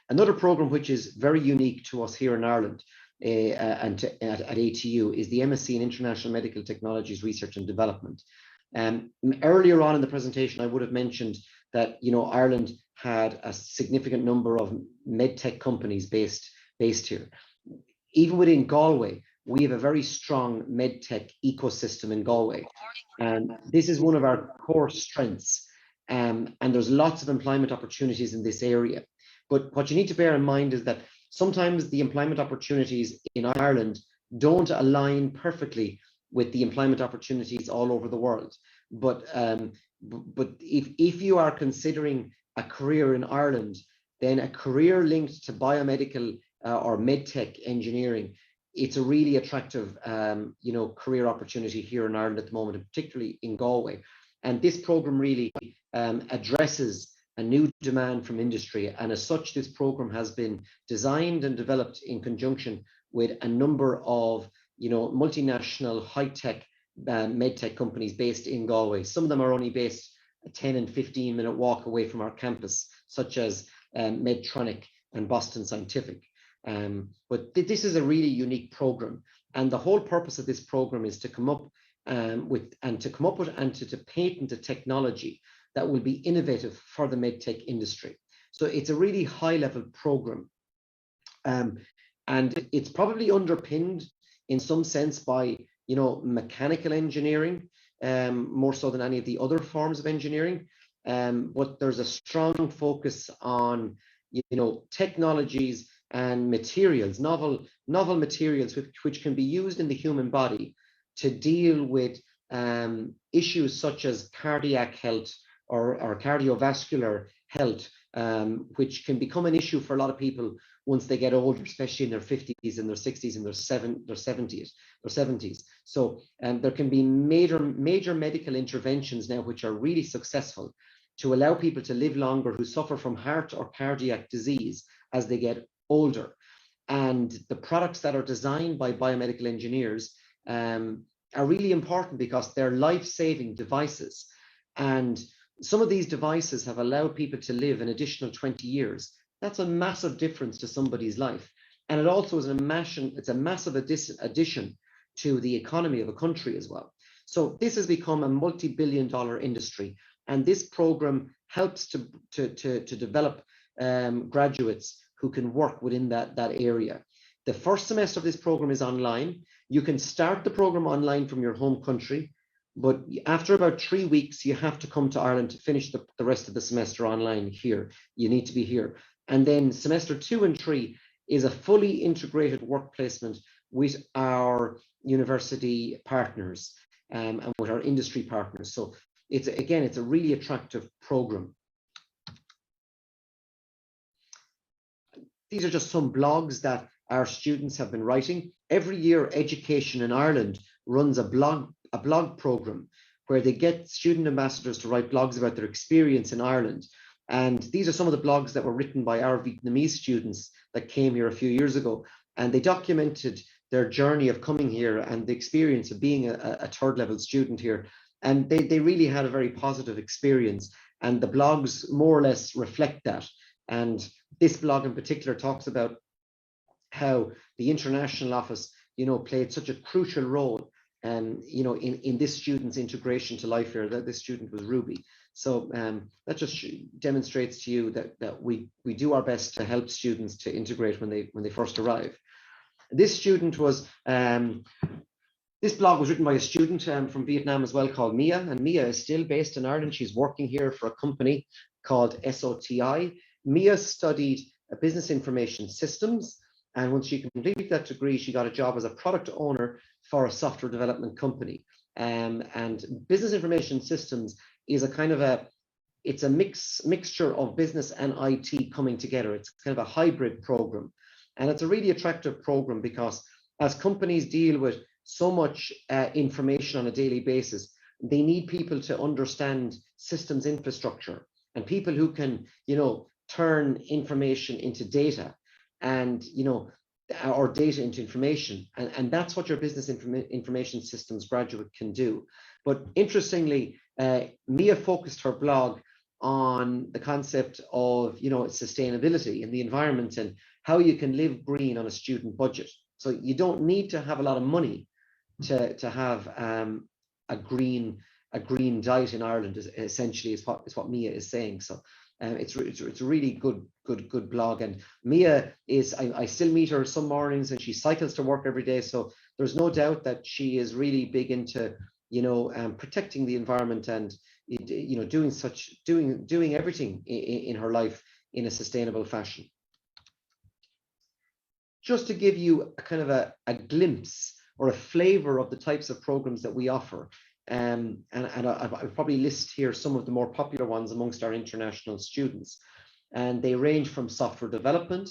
Another program which is very unique to us here in Ireland and at ATU is the MSc in International Medical Technologies Research and Development. Earlier on in the presentation, I would have mentioned that, you know, Ireland had a significant number of medtech companies based here. Even within Galway, we have a very strong medtech ecosystem in Galway, and this is one of our core strengths. And there's lots of employment opportunities in this area. But what you need to bear in mind is that sometimes the employment opportunities in Ireland don't align perfectly with the employment opportunities all over the world. But if you are considering a career in Ireland, then a career linked to biomedical or medtech engineering, it's a really attractive you know, career opportunity here in Ireland at the moment, and particularly in Galway. And this program really addresses a new demand from industry, and as such, this program has been designed and developed in conjunction with a number of, you know, multinational high-tech medtech companies based in Galway. Some of them are only based a 10 and 15-minute walk away from our campus, such as Medtronic and Boston Scientific. But this is a really unique program, and the whole purpose of this program is to come up with and to patent a technology that will be innovative for the medtech industry. So it's a really high-level program, and it's probably underpinned in some sense by, you know, mechanical engineering, more so than any of the other forms of engineering. But there's a strong focus on, you know, technologies and materials, novel materials which can be used in the human body to deal with issues such as cardiac health or cardiovascular health, which can become an issue for a lot of people once they get older, especially in their 50s and their 60s and their 70s. So there can be major medical interventions now which are really successful to allow people to live longer who suffer from heart or cardiac disease as they get older. And the products that are designed by biomedical engineers are really important because they're life-saving devices. And some of these devices have allowed people to live an additional 20 years. That's a massive difference to somebody's life. And it also is a massive addition to the economy of a country as well. So this has become a multi-billion-dollar industry. And this program helps to develop graduates who can work within that area. The first semester of this program is online. You can start the program online from your home country, but after about 3 weeks, you have to come to Ireland to finish the rest of the semester online here. You need to be here. And then semester 2 and 3 is a fully integrated work placement with our university partners and with our industry partners. So it's a really attractive program. These are just some blogs that our students have been writing. Every year, Education in Ireland runs a blog program where they get student ambassadors to write blogs about their experience in Ireland. And these are some of the blogs that were written by our Vietnamese students that came here a few years ago. And they documented their journey of coming here and the experience of being a third level student here. And they really had a very positive experience. And the blogs more or less reflect that. And this blog in particular talks about how the international office, you know, played such a crucial role, you know, in this student's integration to life here. That this student was Ruby. So that just demonstrates to you that we do our best to help students to integrate when they first arrive. This student was this blog was written by a student from Vietnam as well called Mia, and Mia is still based in Ireland. She's working here for a company called SOTI. Mia studied business information systems, and once she completed that degree, she got a job as a product owner for a software development company. And business information systems is a kind of it's a mixture of business and IT coming together. It's kind of a hybrid program. And it's a really attractive program because as companies deal with so much information on a daily basis, they need people to understand systems infrastructure and people who can, turn information into data and, or data into information. And that's what your business information systems graduate can do. But interestingly, MIA focused her blog on the concept of, sustainability in the environment and how you can live green on a student budget. So you don't need to have a lot of money to have a green diet in Ireland. Essentially, is what MIA is saying. So it's a really good blog. And MIA is, I still meet her some mornings, and she cycles to work every day. So there's no doubt that she is really big into protecting the environment and doing everything in her life in a sustainable fashion. Just to give you a kind of a glimpse or a flavor of the types of programs that we offer, and I'll probably list here some of the more popular ones amongst our international students. And they range from software development,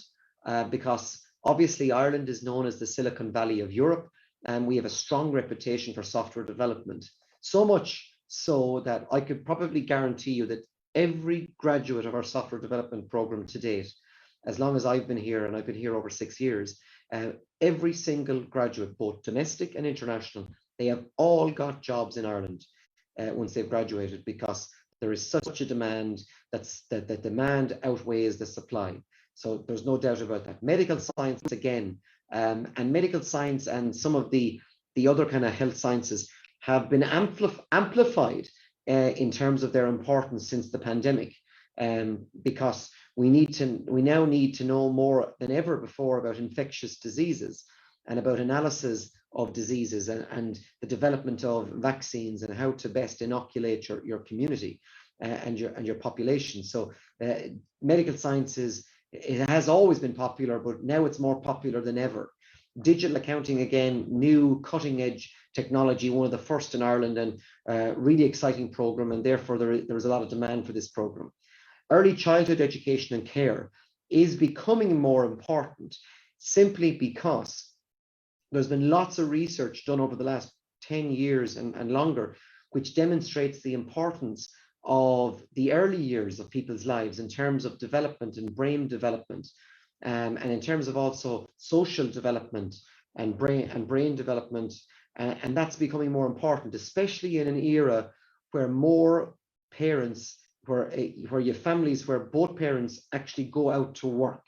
because obviously Ireland is known as the Silicon Valley of Europe, and we have a strong reputation for software development. So much so that I could probably guarantee you that every graduate of our software development program to date, as long as I've been here, and I've been here over 6 years, every single graduate, both domestic and international, they have all got jobs in Ireland once they've graduated, because there is such a demand that demand outweighs the supply. So there's no doubt about that. Medical science again, and medical science and some of the other kind of health sciences have been amplified in terms of their importance since the pandemic, because we now need to know more than ever before about infectious diseases and about analysis of diseases and the development of vaccines and how to best inoculate your community and your population. So medical sciences, it has always been popular, but now it's more popular than ever. Digital accounting, again, new cutting edge technology, one of the first in Ireland, and really exciting program, and therefore there is a lot of demand for this program. Early childhood education and care is becoming more important simply because there's been lots of research done over the last 10 years and longer, which demonstrates the importance of the early years of people's lives in terms of development and brain development, and in terms of also social development and brain development, and that's becoming more important, especially in an era where more parents, where you have families where both parents actually go out to work,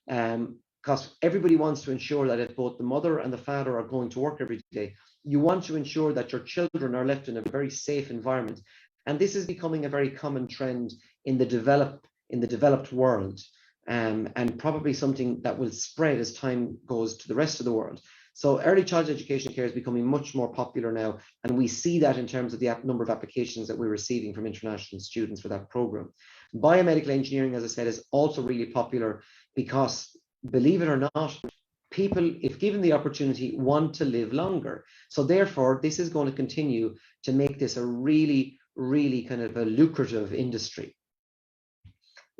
because everybody wants to ensure that if both the mother and the father are going to work every day, you want to ensure that your children are left in a very safe environment. And this is becoming a very common trend in the developed world, and probably something that will spread as time goes to the rest of the world. So early childhood education care is becoming much more popular now, and we see that in terms of the number of applications that we're receiving from international students for that program. Biomedical engineering, as I said, is also really popular because, believe it or not, people, if given the opportunity, want to live longer. So therefore, this is going to continue to make this a really kind of a lucrative industry.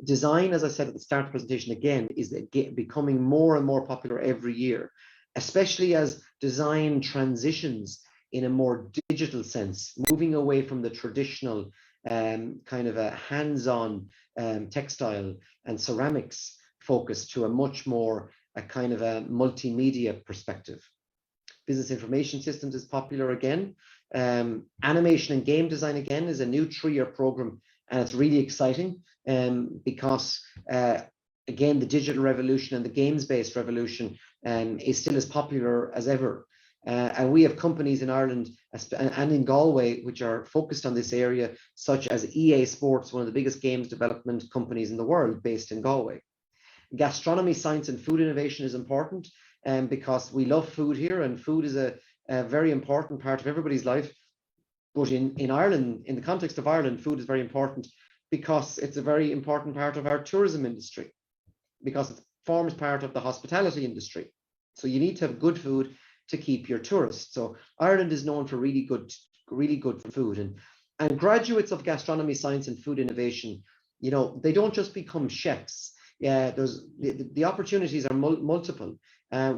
Design, as I said at the start of the presentation, again, is becoming more and more popular every year, especially as design transitions in a more digital sense, moving away from the traditional kind of a hands-on textile and ceramics focus to a much more a kind of a multimedia perspective. Business information systems is popular again. Animation and game design, again, is a new 3-year program, and it's really exciting because again, the digital revolution and the games-based revolution is still as popular as ever. And we have companies in Ireland and in Galway which are focused on this area, such as EA Sports, one of the biggest games development companies in the world, based in Galway. Gastronomy, science and food innovation is important because we love food here, and food is a very important part of everybody's life. But in Ireland, in the context of Ireland, food is very important because it's a very important part of our tourism industry, because it forms part of the hospitality industry. So you need to have good food to keep your tourists. So Ireland is known for really good food. And And graduates of gastronomy, science, and food innovation, you know, they don't just become chefs. Yeah, there's the opportunities are multiple.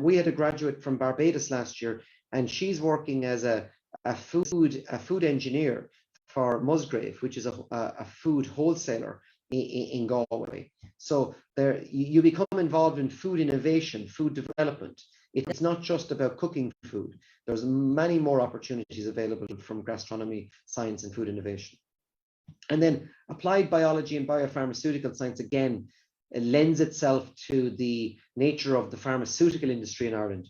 We had a graduate from Barbados last year, and she's working as a food engineer for Musgrave, which is a food wholesaler in Galway. So there, you become involved in food innovation, food development. It's not just about cooking food. There's many more opportunities available from gastronomy, science, and food innovation. And then applied biology and biopharmaceutical science, again, it lends itself to the nature of the pharmaceutical industry in Ireland.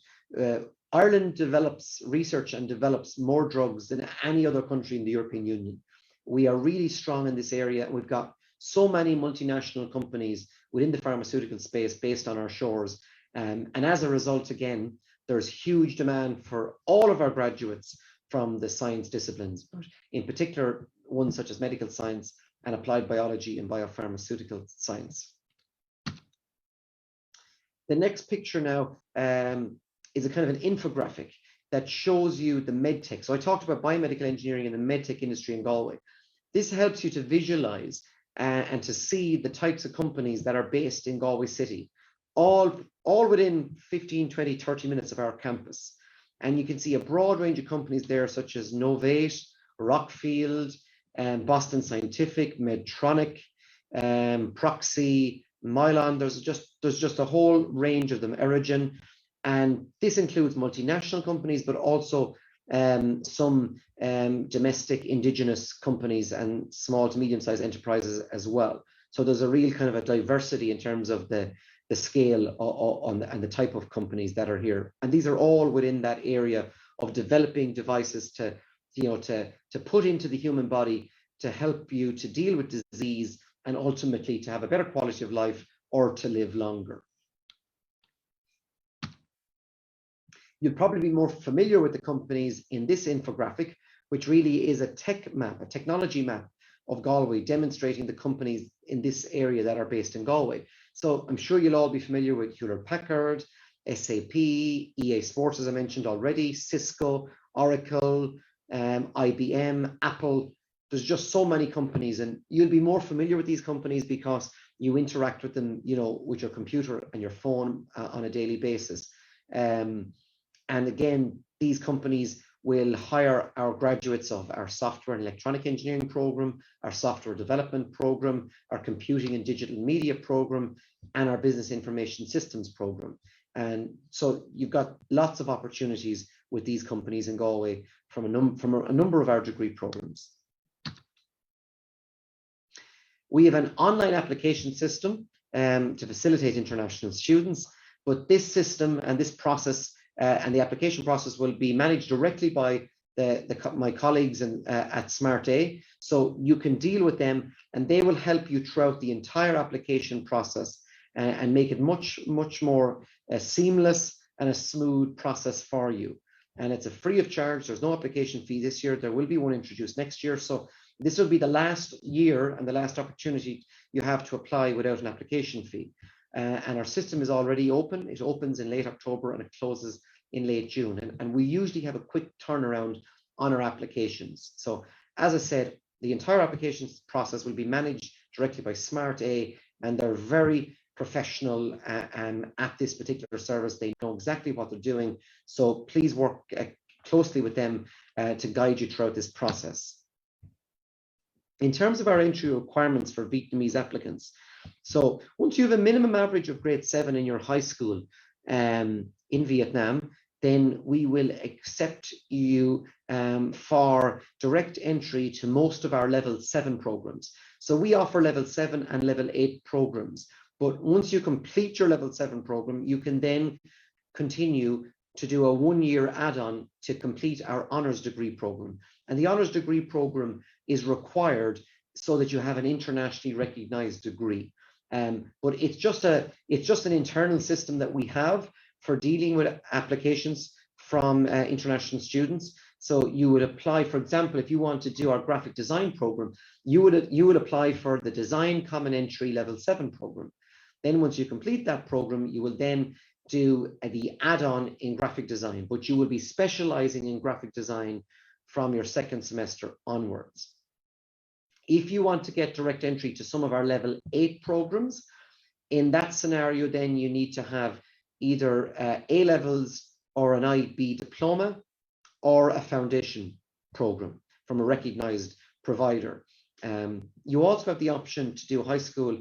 Ireland develops research and develops more drugs than any other country in the European Union. We are really strong in this area. We've got so many multinational companies within the pharmaceutical space based on our shores. And as a result, again, there's huge demand for all of our graduates from the science disciplines, but in particular, ones such as medical science and applied biology and biopharmaceutical science. The next picture now is a kind of an infographic that shows you the medtech. So I talked about biomedical engineering and the medtech industry in Galway. This helps you to visualize and to see the types of companies that are based in Galway City, all within 15, 20, 30 minutes of our campus. And you can see a broad range of companies there, such as Novate, Rockfield, Boston Scientific, Medtronic, Proxy, Mylon. There's just a whole range of them, Erigen. And this includes multinational companies, but also some domestic indigenous companies and small to medium-sized enterprises as well. So there's a real kind of a diversity in terms of the scale and the type of companies that are here. And these are all within that area of developing devices to put into the human body to help you to deal with disease and ultimately to have a better quality of life or to live longer. You'll probably be more familiar with the companies in this infographic, which really is a tech map, a technology map of Galway, demonstrating the companies in this area that are based in Galway. So I'm sure you'll all be familiar with Hewlett-Packard, SAP, EA Sports, as I mentioned already, Cisco, Oracle, IBM, Apple. There's just so many companies, and you'll be more familiar with these companies because you interact with them, you know, with your computer and your phone on a daily basis. And again, these companies will hire our graduates of our software and electronic engineering program, our software development program, our computing and digital media program, and our business information systems program. And so you've got lots of opportunities with these companies in Galway from a number of our degree programs. We have an online application system to facilitate international students, but this system and this process and the application process will be managed directly by my colleagues at SmartA. So you can deal with them and they will help you throughout the entire application process and make it much more seamless and a smooth process for you. And it's a free of charge. There's no application fee this year. There will be one introduced next year. So this will be the last year and the last opportunity you have to apply without an application fee. And our system is already open. It opens in late October and it closes in late June. And we usually have a quick turnaround on our applications. So as I said, the entire applications process will be managed directly by SmartA, and they're very professional at this particular service. They know exactly what they're doing. So please work closely with them to guide you throughout this process. In terms of our entry requirements for Vietnamese applicants, so once you have a minimum average of grade 7 in your high school in Vietnam, then we will accept you for direct entry to most of our level 7 programs. So we offer level 7 and level 8 programs. But once you complete your level 7 program, you can then continue to do a 1-year add-on to complete our honors degree program. And the honors degree program is required so that you have an internationally recognized degree. But it's just an internal system that we have for dealing with applications from international students. So you would apply, for example, if you want to do our graphic design program, you would apply for the Design Common Entry Level 7 program. Then once you complete that program, you will then do the add-on in graphic design, but you will be specializing in graphic design from your 2nd semester onwards. If you want to get direct entry to some of our level 8 programs, in that scenario, then you need to have either A levels or an IB diploma or a foundation program from a recognized provider. You also have the option to do high school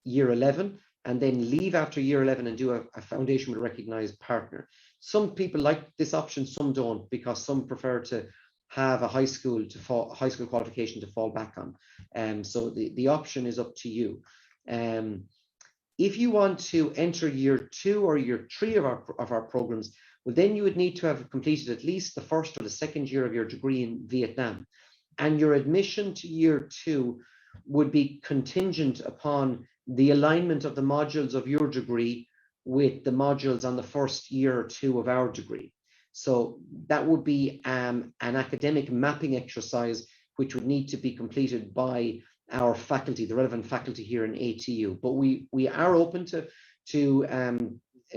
year 11 and then leave after year 11 and do a foundation with a recognized partner. Some people like this option, some don't, because some prefer to have a high school qualification to fall back on. So the option is up to you. If you want to enter year 2 or year 3 of our programs, well, then you would need to have completed at least the first or the second year of your degree in Vietnam. And your admission to year 2 would be contingent upon the alignment of the modules of your degree with the modules on the first year or 2 of our degree. So that would be an academic mapping exercise, which would need to be completed by our faculty, the relevant faculty here in ATU. But we are open to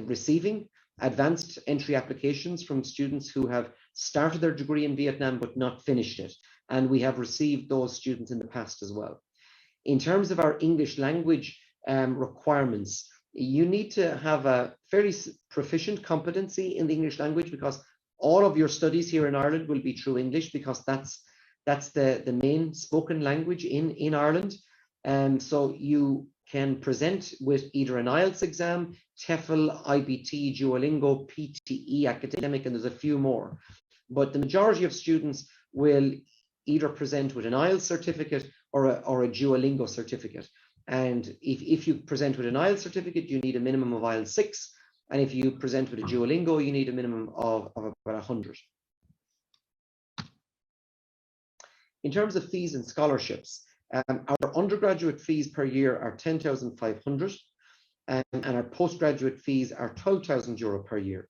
receiving advanced entry applications from students who have started their degree in Vietnam but not finished it. And we have received those students in the past as well. In terms of our English language requirements, you need to have a fairly proficient competency in the English language, because all of your studies here in Ireland will be through English, because that's the main spoken language in Ireland. And so you can present with either an IELTS exam, TEFL, IBT, Duolingo, PTE, academic, and there's a few more. But the majority of students will either present with an IELTS certificate or a Duolingo certificate. And if you present with an IELTS certificate, you need a minimum of IELTS 6. And if you present with a Duolingo, you need a minimum of about 100. In terms of fees and scholarships, our undergraduate fees per year are 10,500, and our postgraduate fees are 12,000 euro per year.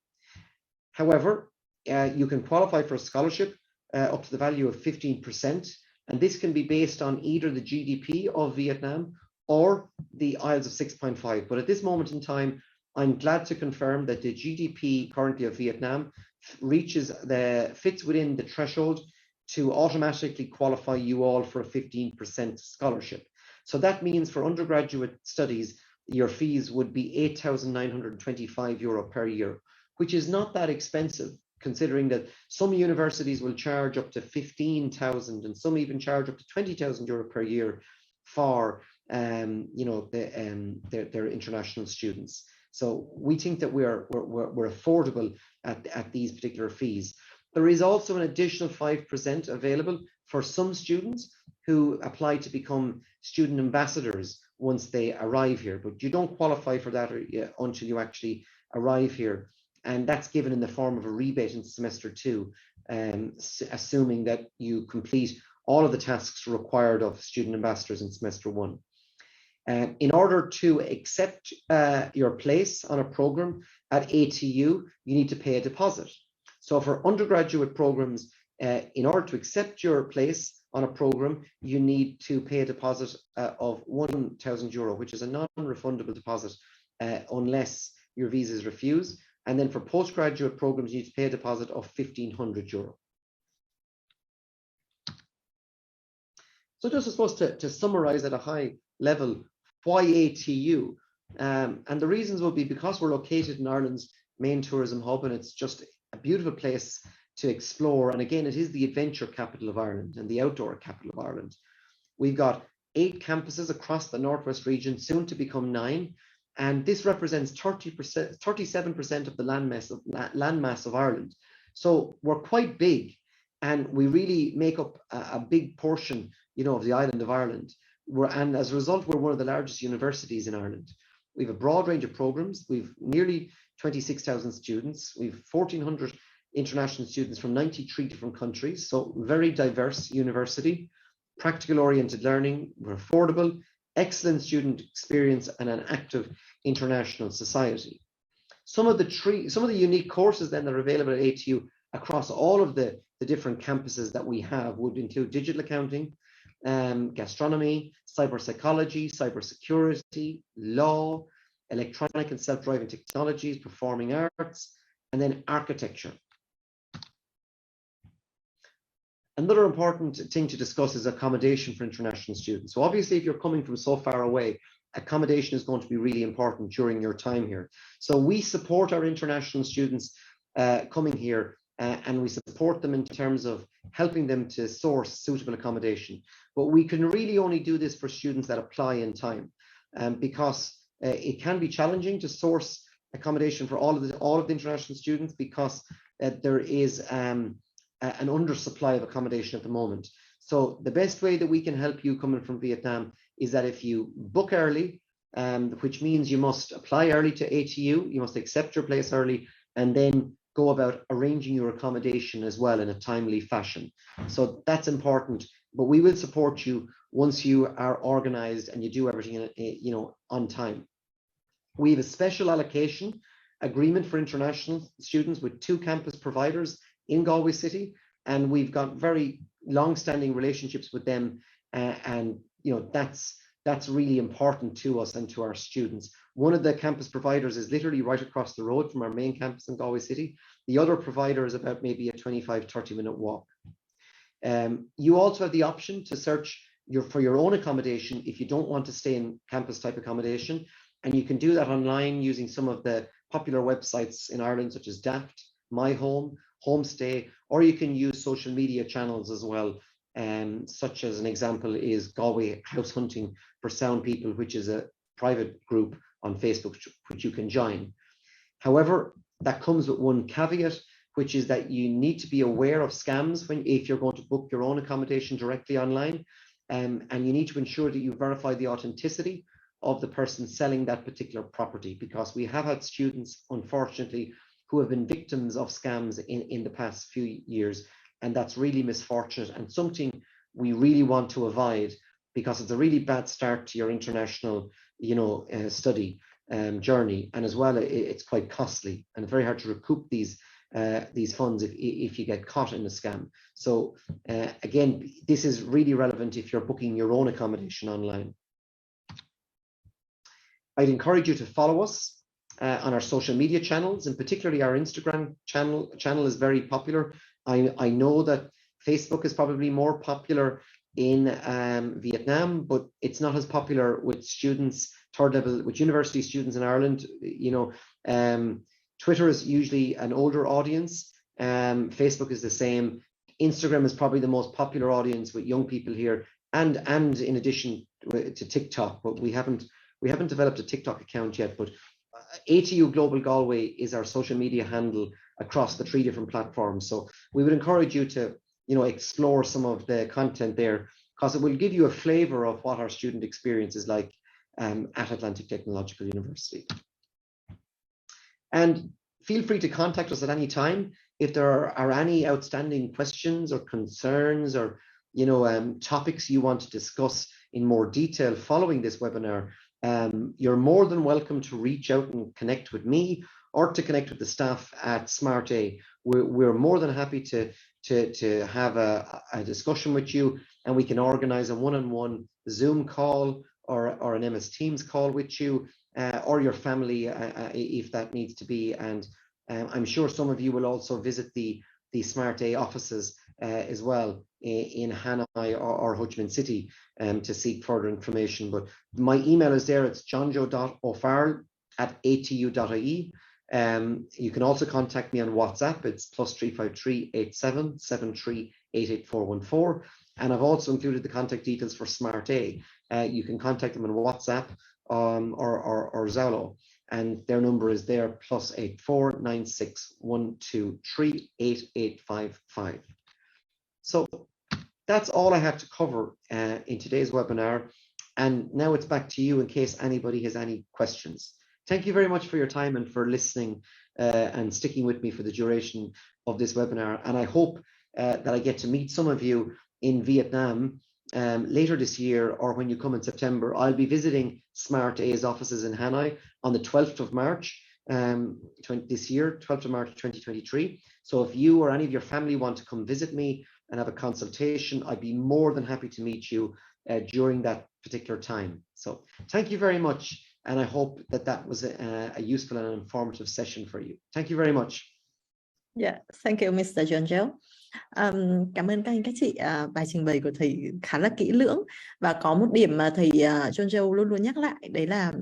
However, you can qualify for a scholarship up to the value of 15%, and this can be based on either the GDP of Vietnam or the IELTS of 6.5. But at this moment in time, I'm glad to confirm that the GDP currently of Vietnam fits within the threshold to automatically qualify you all for a 15% scholarship. So that means for undergraduate studies, your fees would be 8,925 euro per year, which is not that expensive, considering that some universities will charge up to 15,000 and some even charge up to 20,000 euro per year for their international students. So we think that we're affordable at these particular fees. There is also an additional 5% available for some students who apply to become student ambassadors once they arrive here, but you don't qualify for that until you actually arrive here. And that's given in the form of a rebate in semester 2, assuming that you complete all of the tasks required of student ambassadors in semester 1. In order to accept your place on a program at ATU, you need to pay a deposit. So for undergraduate programs, in order to accept your place on a program, you need to pay a deposit of 1,000 euro, which is a non-refundable deposit unless your visa is refused. And then for postgraduate programs, you need to pay a deposit of 1,500 euro. So just supposed to summarize at a high level, why ATU? And the reasons will be because we're located in Ireland's main tourism hub, and it's just a beautiful place to explore. And again, it is the adventure capital of Ireland and the outdoor capital of Ireland. We've got 8 campuses across the Northwest region, soon to become 9. And this represents 37% of the landmass of Ireland. So we're quite big, and we really make up a big portion, of the island of Ireland. And as a result, we're one of the largest universities in Ireland. We have a broad range of programs. We've nearly 26,000 students. We've 1,400 international students from 93 different countries. So very diverse university, practical oriented learning. We're affordable, excellent student experience, and an active international society. Some of the unique courses then that are available at ATU across all of the different campuses that we have would include digital accounting, gastronomy, cyber psychology, cybersecurity, law, electronic and self-driving technologies, performing arts, and then architecture. Another important thing to discuss is accommodation for international students. So obviously, if you're coming from so far away, accommodation is going to be really important during your time here. So we support our international students coming here, and we support them in terms of helping them to source suitable accommodation. But we can really only do this for students that apply in time, because it can be challenging to source accommodation for all of the international students, because there is an undersupply of accommodation at the moment. So the best way that we can help you coming from Vietnam is that if you book early, which means you must apply early to ATU, you must accept your place early, and then go about arranging your accommodation as well in a timely fashion. So that's important, but we will support you once you are organized and you do everything on time. We have a special allocation agreement for international students with 2 campus providers in Galway City, and we've got very long-standing relationships with them, and that's really important to us and to our students. One of the campus providers is literally right across the road from our main campus in Galway City. The other provider is about maybe a 25-30 minute walk. You also have the option to search for your own accommodation if you don't want to stay in campus type accommodation, and you can do that online using some of the popular websites in Ireland such as Daft, My Home, Homestay, or you can use social media channels as well, such as an example is Galway House Hunting for Sound People, which is a private group on Facebook which you can join. However, that comes with one caveat, which is that you need to be aware of scams if you're going to book your own accommodation directly online, and you need to ensure that you verify the authenticity of the person selling that particular property, because we have had students, unfortunately, who have been victims of scams in the past few years, and that's really misfortunate and something we really want to avoid, because it's a really bad start to your international study journey, and as well it's quite costly and it's very hard to recoup these funds if you get caught in a scam. So again, this is really relevant if you're booking your own accommodation online. I'd encourage you to follow us on our social media channels, and particularly our Instagram channel is very popular. I know that Facebook is probably more popular in Vietnam, but it's not as popular with students, third level, with university students in Ireland. Twitter is usually an older audience. Facebook is the same. Instagram is probably the most popular audience with young people here, and in addition to TikTok, but we haven't developed a TikTok account yet. But ATU Global Galway is our social media handle across the 3 different platforms. So we would encourage you to explore some of the content there, because it will give you a flavor of what our student experience is like at Atlantic Technological University. And feel free to contact us at any time if there are any outstanding questions or concerns, or topics you want to discuss in more detail following this webinar. You're more than welcome to reach out and connect with me, or to connect with the staff at SmartA. We're more than happy to have a discussion with you, and we can organize a one-on-one Zoom call or an MS Teams call with you, or your family if that needs to be. And I'm sure some of you will also visit the SmartA offices as well in Hanoi or Ho Chi Minh City to seek further information. But my email is there. It's johnjoe.o'farrell@atu.ie. You can also contact me on WhatsApp. It's +353 87 73 88414. And I've also included the contact details for SmartA. You can contact them on WhatsApp or Zalo, and their number is there, +84 96 123 8855. So that's all I had to cover in today's webinar. And now it's back to you in case anybody has any questions. Thank you very much for your time and for listening and sticking with me for the duration of this webinar. And I hope that I get to meet some of you in Vietnam later this year, or when you come in September. I'll be visiting SmartA's offices in Hanoi on the 12th of March this year, 12th of March 2023. So if you or any of your family want to come visit me and have a consultation, I'd be more than happy to meet you during that particular time. So thank you very much, and I hope that was a useful and informative session for you. Thank you very much. Yeah, thank you, Mr. John Joe. Cảm ơn các anh các chị. Bài trình bày của thầy khá là kỹ lưỡng, và có một điểm mà thầy John Joe luôn luôn nhắc lại, đấy là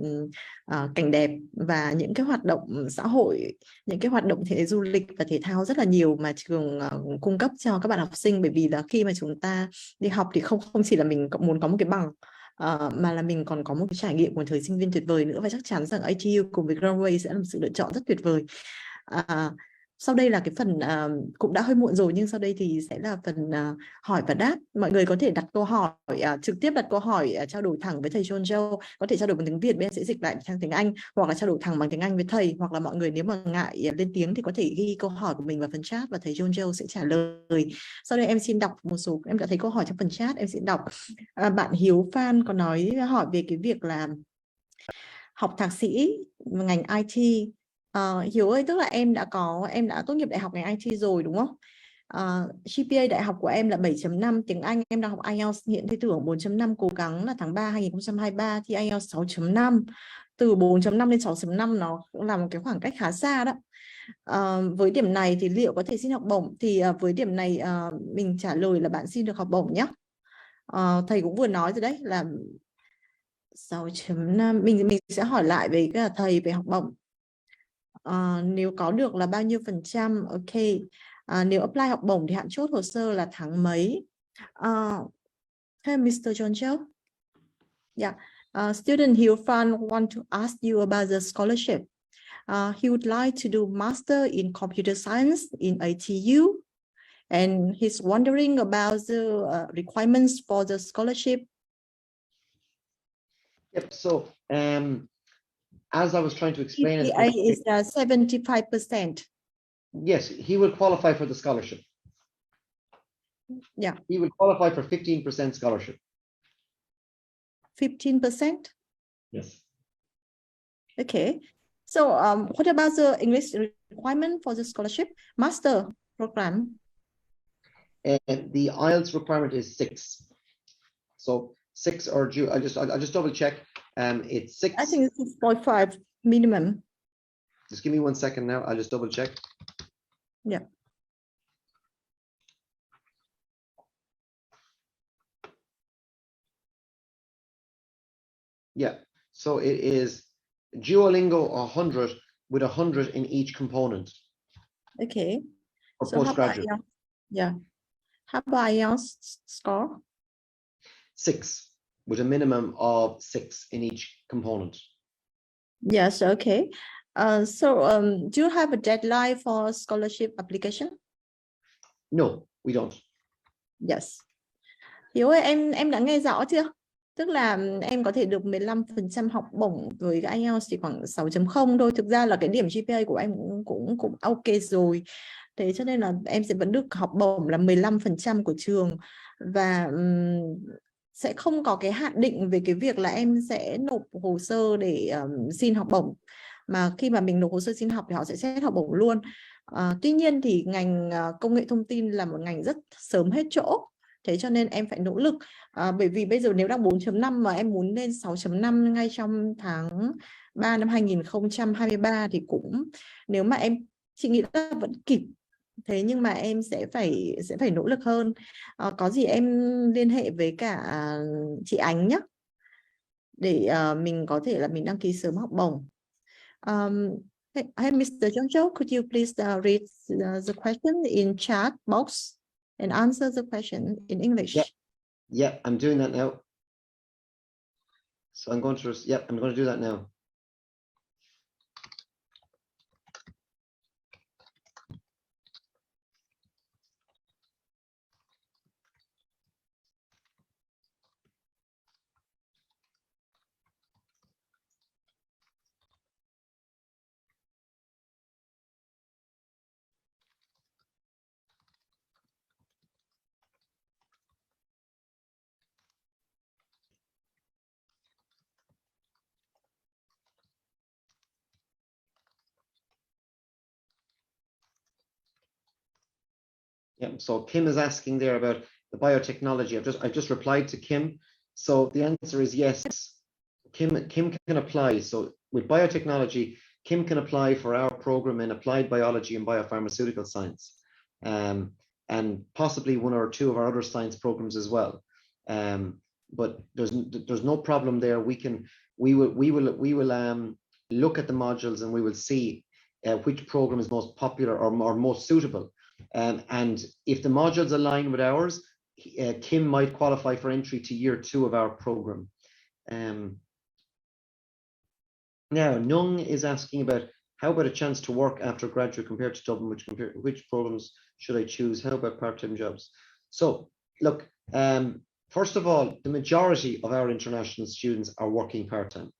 cảnh đẹp và những cái hoạt động xã hội, những cái hoạt động du lịch và thể thao rất là nhiều mà trường cung cấp cho các bạn học sinh. Bởi vì là khi mà chúng ta đi học thì không chỉ là mình muốn có một cái bằng, mà là mình còn có một cái trải nghiệm của thời sinh viên tuyệt vời nữa, và chắc chắn rằng ATU cùng với Galway sẽ là một sự lựa chọn rất tuyệt vời. Sau đây là cái phần cũng đã hơi muộn rồi, nhưng sau đây thì sẽ là phần hỏi và đáp. Mọi người có thể đặt câu hỏi, trực tiếp đặt câu hỏi, trao đổi thẳng với thầy John Joe, có thể trao đổi bằng tiếng Việt, bên sẽ dịch lại sang tiếng Anh, hoặc là trao đổi thẳng bằng tiếng Anh với thầy, hoặc là mọi người nếu mà ngại lên tiếng thì có thể ghi câu hỏi của mình vào phần chat và thầy John Joe sẽ trả lời. Sau đây em xin đọc một số, em đã thấy câu hỏi trong phần chat, em sẽ đọc. Bạn Hiếu Phan có hỏi về cái việc là học thạc sĩ ngành IT. Hiếu ơi, tức là em đã tốt nghiệp đại học ngành IT rồi đúng không? GPA đại học của em là 7.5, tiếng Anh em đang học IELTS hiện thi thưởng 4.5, cố gắng là tháng 3 2023 thi IELTS 6.5. Từ 4.5 lên 6.5 nó cũng là một cái khoảng cách khá xa đó. Với điểm này thì liệu có thể xin học bổng? Thì với điểm này mình trả lời là bạn xin được học bổng nhé. Thầy cũng vừa nói rồi đấy, là 6.5. Mình sẽ hỏi lại về cái thầy về học bổng. Nếu có được là bao nhiêu %? Ok. Nếu apply học bổng thì hạn chốt hồ sơ là tháng mấy? Hey, Mr. John Joe. Yeah. Student Hiếu Phan want to ask you about the scholarship. He would like to do master in computer science in ATU, and he's wondering about the requirements for the scholarship. Yep. So, as I was trying to explain, GPA is 75%. Yes, he will qualify for the scholarship. Yeah. He will qualify for 15% scholarship. 15%? Yes. Okay. So what about the English requirement for the scholarship master program? The IELTS requirement is 6. So 6 or I'll just double check. It's 6. I think it's 6.5 minimum. Just give me 1 second now. I'll just double check. Yeah. Yeah. So it is Duolingo 100 with 100 in each component. Okay. For so postgraduate. How about IELTS score? 6 with a minimum of 6 in each component. Yes. Okay. Do you have a deadline for scholarship application? No, we don't. Yes. Hiếu ơi, em đã nghe rõ chưa? Tức là em có thể được 15% học bổng với cái IELTS chỉ khoảng 6.0 thôi. Thực ra là cái điểm GPA của em cũng ok rồi. Thế cho nên là em sẽ vẫn được học bổng là 15% của trường. Và sẽ không có cái hạn định về cái việc là em sẽ nộp hồ sơ để xin học bổng. Mà khi mà mình nộp hồ sơ xin học thì họ sẽ xét học bổng luôn. Tuy nhiên thì ngành công nghệ thông tin là một ngành rất sớm hết chỗ. Thế cho nên em phải nỗ lực, bởi vì bây giờ nếu đang 4.5 mà em muốn lên 6.5 ngay trong tháng 3 năm 2023 thì cũng, nếu mà chị nghĩ là vẫn kịp. Thế nhưng mà em sẽ phải nỗ lực hơn. Có gì em liên hệ với cả chị Ánh nhé, để mình có thể là mình đăng ký sớm học bổng. Hey, Mr. John Joe, could you please read the question in chat box and answer the question in English? Yeah, I'm doing that now. So I'm going to do that now. Yeah, so Kim is asking there about the biotechnology. I've just replied to Kim. So the answer is yes. Kim can apply. So with biotechnology, Kim can apply for our program in applied biology and biopharmaceutical science, and possibly one or two of our other science programs as well. But there's no problem there. We will look at the modules, and we will see which program is most popular or most suitable. And if the modules align with ours, Kim might qualify for entry to year 2 of our program. Now, Nung is asking about how about a chance to work after graduate compared to Dublin, which programs should I choose? How about part-time jobs? So look, first of all, the majority of our international students are working part-time.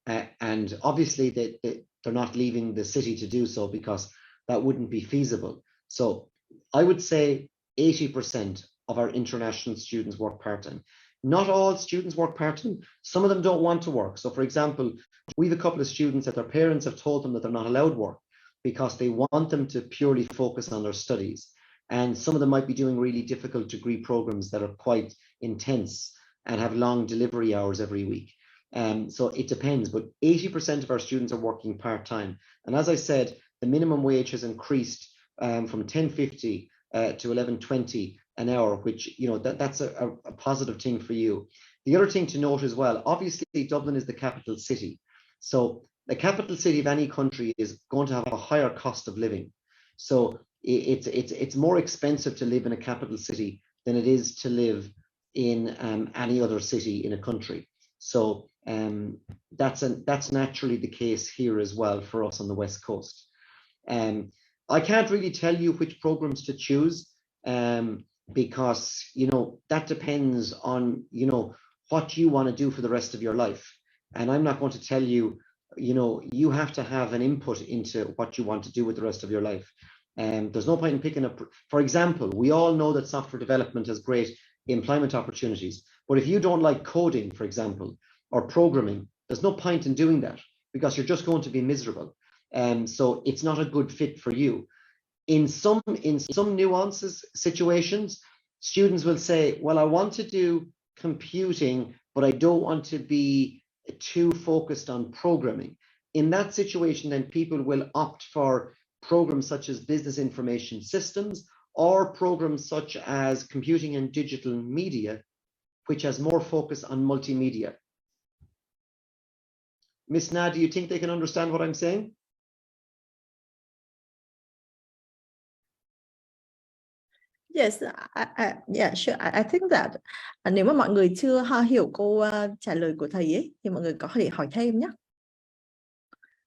And obviously they're not leaving the city to do so, because that wouldn't be feasible. So I would say 80% of our international students work part-time. Not all students work part-time. Some of them don't want to work. So for example, we have a couple of students that their parents have told them that they're not allowed work because they want them to purely focus on their studies. And some of them might be doing really difficult degree programs that are quite intense and have long delivery hours every week. So it depends, but 80% of our students are working part-time. And as I said, the minimum wage has increased from $10.50 to $11.20 an hour, which, you know, that's a positive thing for you. The other thing to note as well, obviously Dublin is the capital city. So the capital city of any country is going to have a higher cost of living. So it's more expensive to live in a capital city than it is to live in any other city in a country. So that's naturally the case here as well for us on the West Coast. I can't really tell you which programs to choose, because, you know, that depends on, you know, what you want to do for the rest of your life. And I'm not going to tell you, you know, you have to have an input into what you want to do with the rest of your life. There's no point in picking up, for example, we all know that software development has great employment opportunities, but if you don't like coding, for example, or programming, there's no point in doing that, because you're just going to be miserable. So it's not a good fit for you. In some nuances, situations, students will say, well, I want to do computing, but I don't want to be too focused on programming. In that situation, then people will opt for programs such as business information systems, or programs such as computing and digital media, which has more focus on multimedia. Miss Na, do you think they can understand what I'm saying? Yes, yeah, sure. I think that nếu mà mọi người chưa hiểu câu trả lời của thầy ấy, thì mọi người có thể hỏi thêm nhé.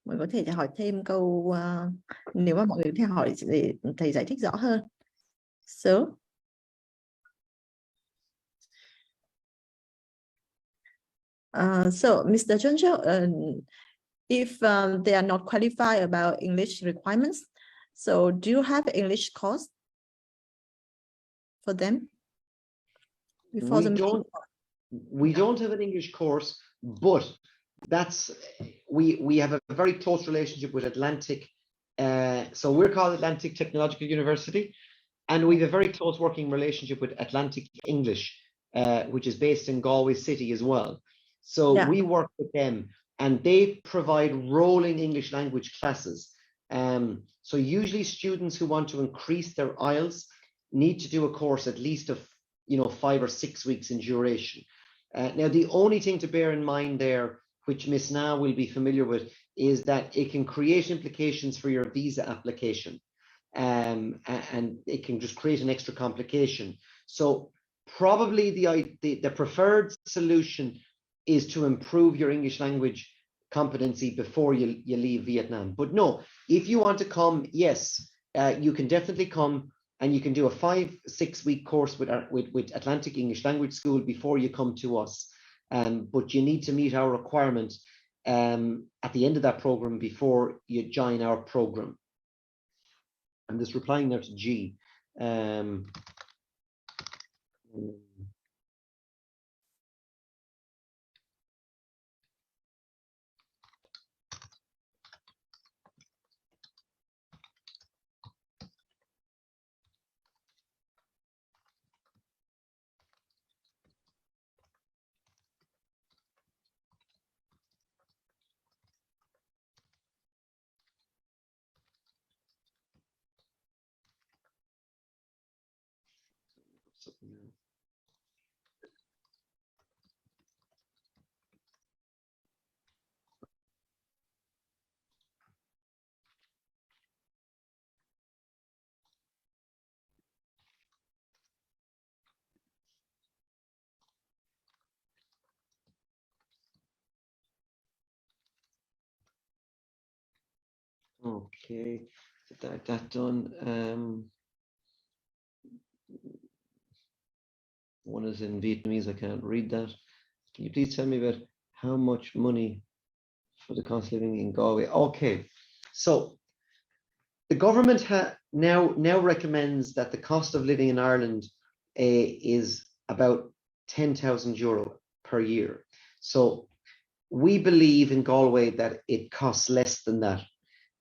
Mọi người có thể hỏi thêm câu nếu mà mọi người có thể hỏi để thầy giải thích rõ hơn. So Mr. Choncho, if they are not qualified about English requirements, so do you have an English course for them? We don't have an English course, but we have a very close relationship with Atlantic. So we're called Atlantic Technological University, and we have a very close working relationship with Atlantic English, which is based in Galway City as well. So yeah, we work with them, and they provide rolling English language classes. So usually students who want to increase their IELTS need to do a course at least of 5 or 6 weeks in duration. Now, the only thing to bear in mind there, which Miss Na will be familiar with, is that it can create implications for your visa application, and it can just create an extra complication. So probably the preferred solution is to improve your English language competency before you leave Vietnam. But no, if you want to come, yes, you can definitely come, and you can do a 5-6 week course with Atlantic English Language School before you come to us. But you need to meet our requirement at the end of that program before you join our program. I'm just replying now to G. Okay, that done. One is in Vietnamese, I can't read that. Can you please tell me about how much money for the cost of living in Galway? Okay, so the government now recommends that the cost of living in Ireland is about €10,000 per year. So we believe in Galway that it costs less than that,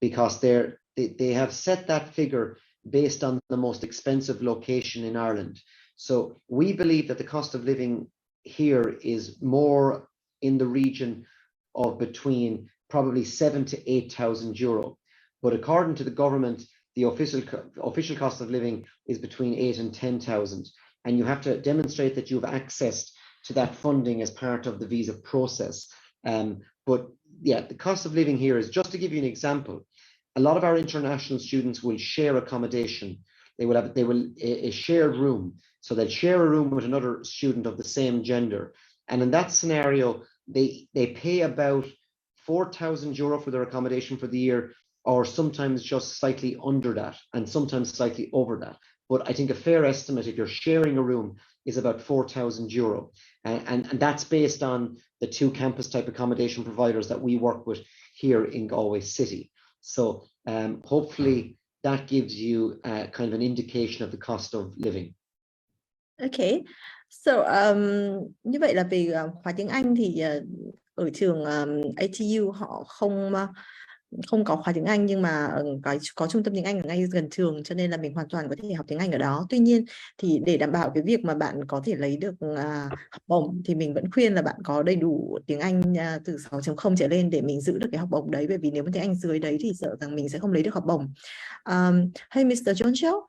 because they have set that figure based on the most expensive location in Ireland. So we believe that the cost of living here is more in the region of between probably €7,000 to €8,000. But according to the government, the official cost of living is between 8,000 and 10,000. And you have to demonstrate that you have access to that funding as part of the visa process. But yeah, the cost of living here is, just to give you an example, a lot of our international students will share accommodation. They will have a shared room. So they'll share a room with another student of the same gender. And in that scenario, they pay about €4,000 for their accommodation for the year, or sometimes just slightly under that, and sometimes slightly over that. But I think a fair estimate, if you're sharing a room, is about €4,000. And that's based on the two campus type accommodation providers that we work with here in Galway City. So hopefully that gives you kind of an indication of the cost of living. Okay, so như vậy là về khóa tiếng Anh thì ở trường ATU họ không có khóa tiếng Anh, nhưng mà có trung tâm tiếng Anh ở ngay gần trường, cho nên là mình hoàn toàn có thể học tiếng Anh ở đó. Tuy nhiên thì để đảm bảo cái việc mà bạn có thể lấy được học bổng thì mình vẫn khuyên là bạn có đầy đủ tiếng Anh từ 6.0 trở lên để mình giữ được cái học bổng đấy, bởi vì nếu mà tiếng Anh dưới đấy thì sợ rằng mình sẽ không lấy được học bổng. Hey Mr. John Châu,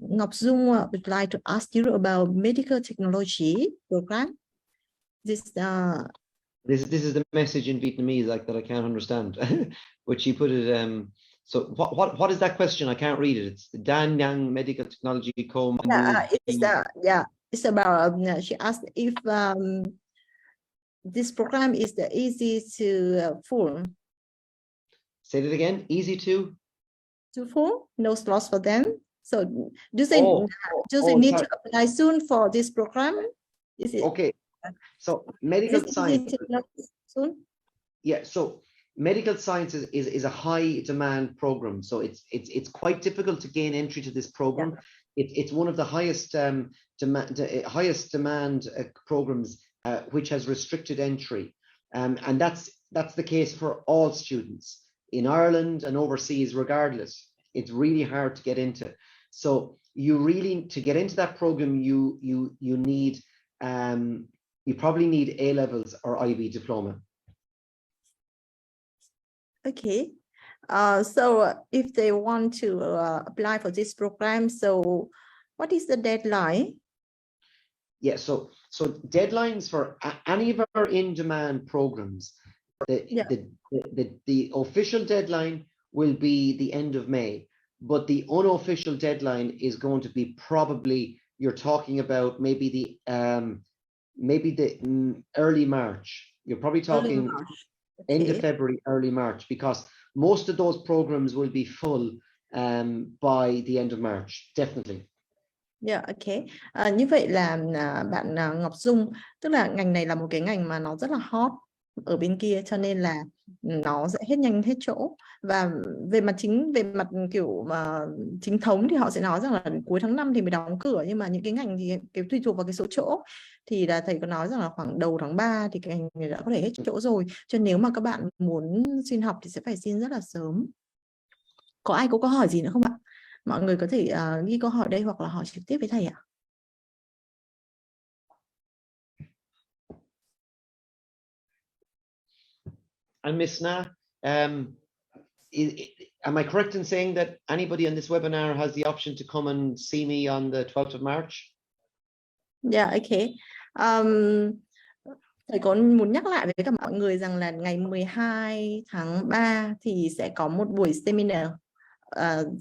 Ngọc Dung would like to ask you about medical technology program. This is the message in Vietnamese like that I can't understand, but she put it. So what is that question? I can't read it. It's the Dan Yang Medical Technology Comb. It's about. She asked if this program is easy to form. Say that again. Easy to form. No slots for them. So do they need to apply soon for this program? Is it okay? So medical science. Soon? Yeah. So medical science is a high demand program. So it's quite difficult to gain entry to this program. Yeah. It's one of the highest demand programs which has restricted entry, and that's the case for all students in Ireland and overseas. Regardless, it's really hard to get into. So to get into that program, you need you probably need A levels or IB diploma. Okay. So if they want to apply for this program, so what is the deadline? Yeah, so deadlines for any of our in-demand programs, the official deadline will be the end of May, but the unofficial deadline is going to be probably, you're talking about maybe the early March. You're probably talking end of February, early March, because most of those programs will be full by the end of March, definitely. Yeah, okay. Như vậy là bạn Ngọc Dung, tức là ngành này là một cái ngành mà nó rất là hot ở bên kia, cho nên là nó sẽ hết nhanh hết chỗ. Và về mặt kiểu mà chính thống thì họ sẽ nói rằng là đến cuối tháng 5 thì mới đóng cửa, nhưng mà những cái ngành thì tùy thuộc vào cái số chỗ, thì là thầy có nói rằng là khoảng đầu tháng 3 thì cái ngành này đã có thể hết chỗ rồi. Cho nếu mà các bạn muốn xin học thì sẽ phải xin rất là sớm. Có ai có câu hỏi gì nữa không ạ? Mọi người có thể ghi câu hỏi đây hoặc là hỏi trực tiếp với thầy ạ. And Miss Na, am I correct in saying that anybody on this webinar has the option to come and see me on the 12th of March? Yeah, okay. Thầy có muốn nhắc lại với cả mọi người rằng là ngày 12 tháng 3 thì sẽ có một buổi seminar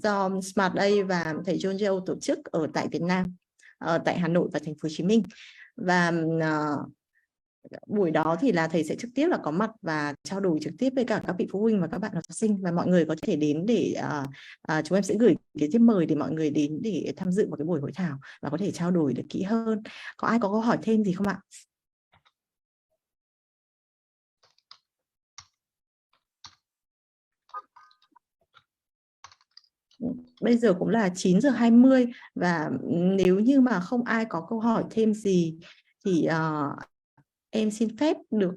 do SmartA và thầy John Joe tổ chức ở tại Việt Nam, tại Hà Nội và thành phố Hồ Chí Minh. Và buổi đó thì là thầy sẽ trực tiếp là có mặt và trao đổi trực tiếp với cả các vị phụ huynh và các bạn học sinh, và mọi người có thể đến để chúng em sẽ gửi cái thiếp mời để mọi người đến để tham dự vào cái buổi hội thảo và có thể trao đổi được kỹ hơn. Có ai có câu hỏi thêm gì không ạ? Bây giờ cũng là 9:20 và nếu như mà không ai có câu hỏi thêm gì thì em xin phép được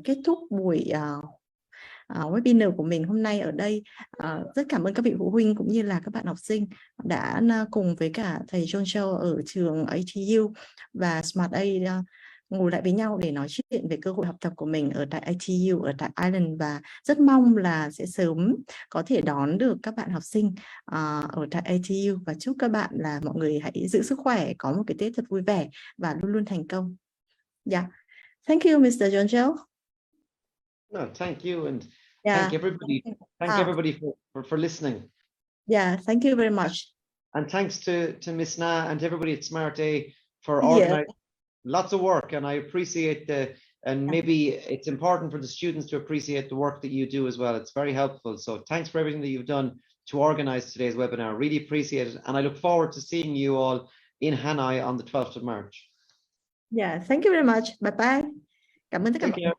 kết thúc buổi webinar của mình hôm nay ở đây. Rất cảm ơn các vị phụ huynh cũng như là các bạn học sinh đã cùng với cả thầy John Châu ở trường ATU và SmartA ngồi lại với nhau để nói chuyện về cơ hội học tập của mình ở tại ATU, ở tại Ireland, và rất mong là sẽ sớm có thể đón được các bạn học sinh ở tại ATU, và chúc các bạn là mọi người hãy giữ sức khỏe, có một cái Tết thật vui vẻ và luôn luôn thành công. Yeah. Thank you, Mr. John Joe. No, thank you, and Yeah. thank everybody. Thank everybody for listening. Yeah, thank you very much. And thanks to Miss Na and everybody at SmartA for organizing lots of work. And I appreciate and maybe it's important for the students to appreciate the work that you do as well. It's very helpful. So thanks for everything that you've done to organize today's webinar. Really appreciate it. And I look forward to seeing you all in Hanoi on the 12th of March. Yeah, thank you very much. Bye bye. Cảm ơn tất cả mọi người.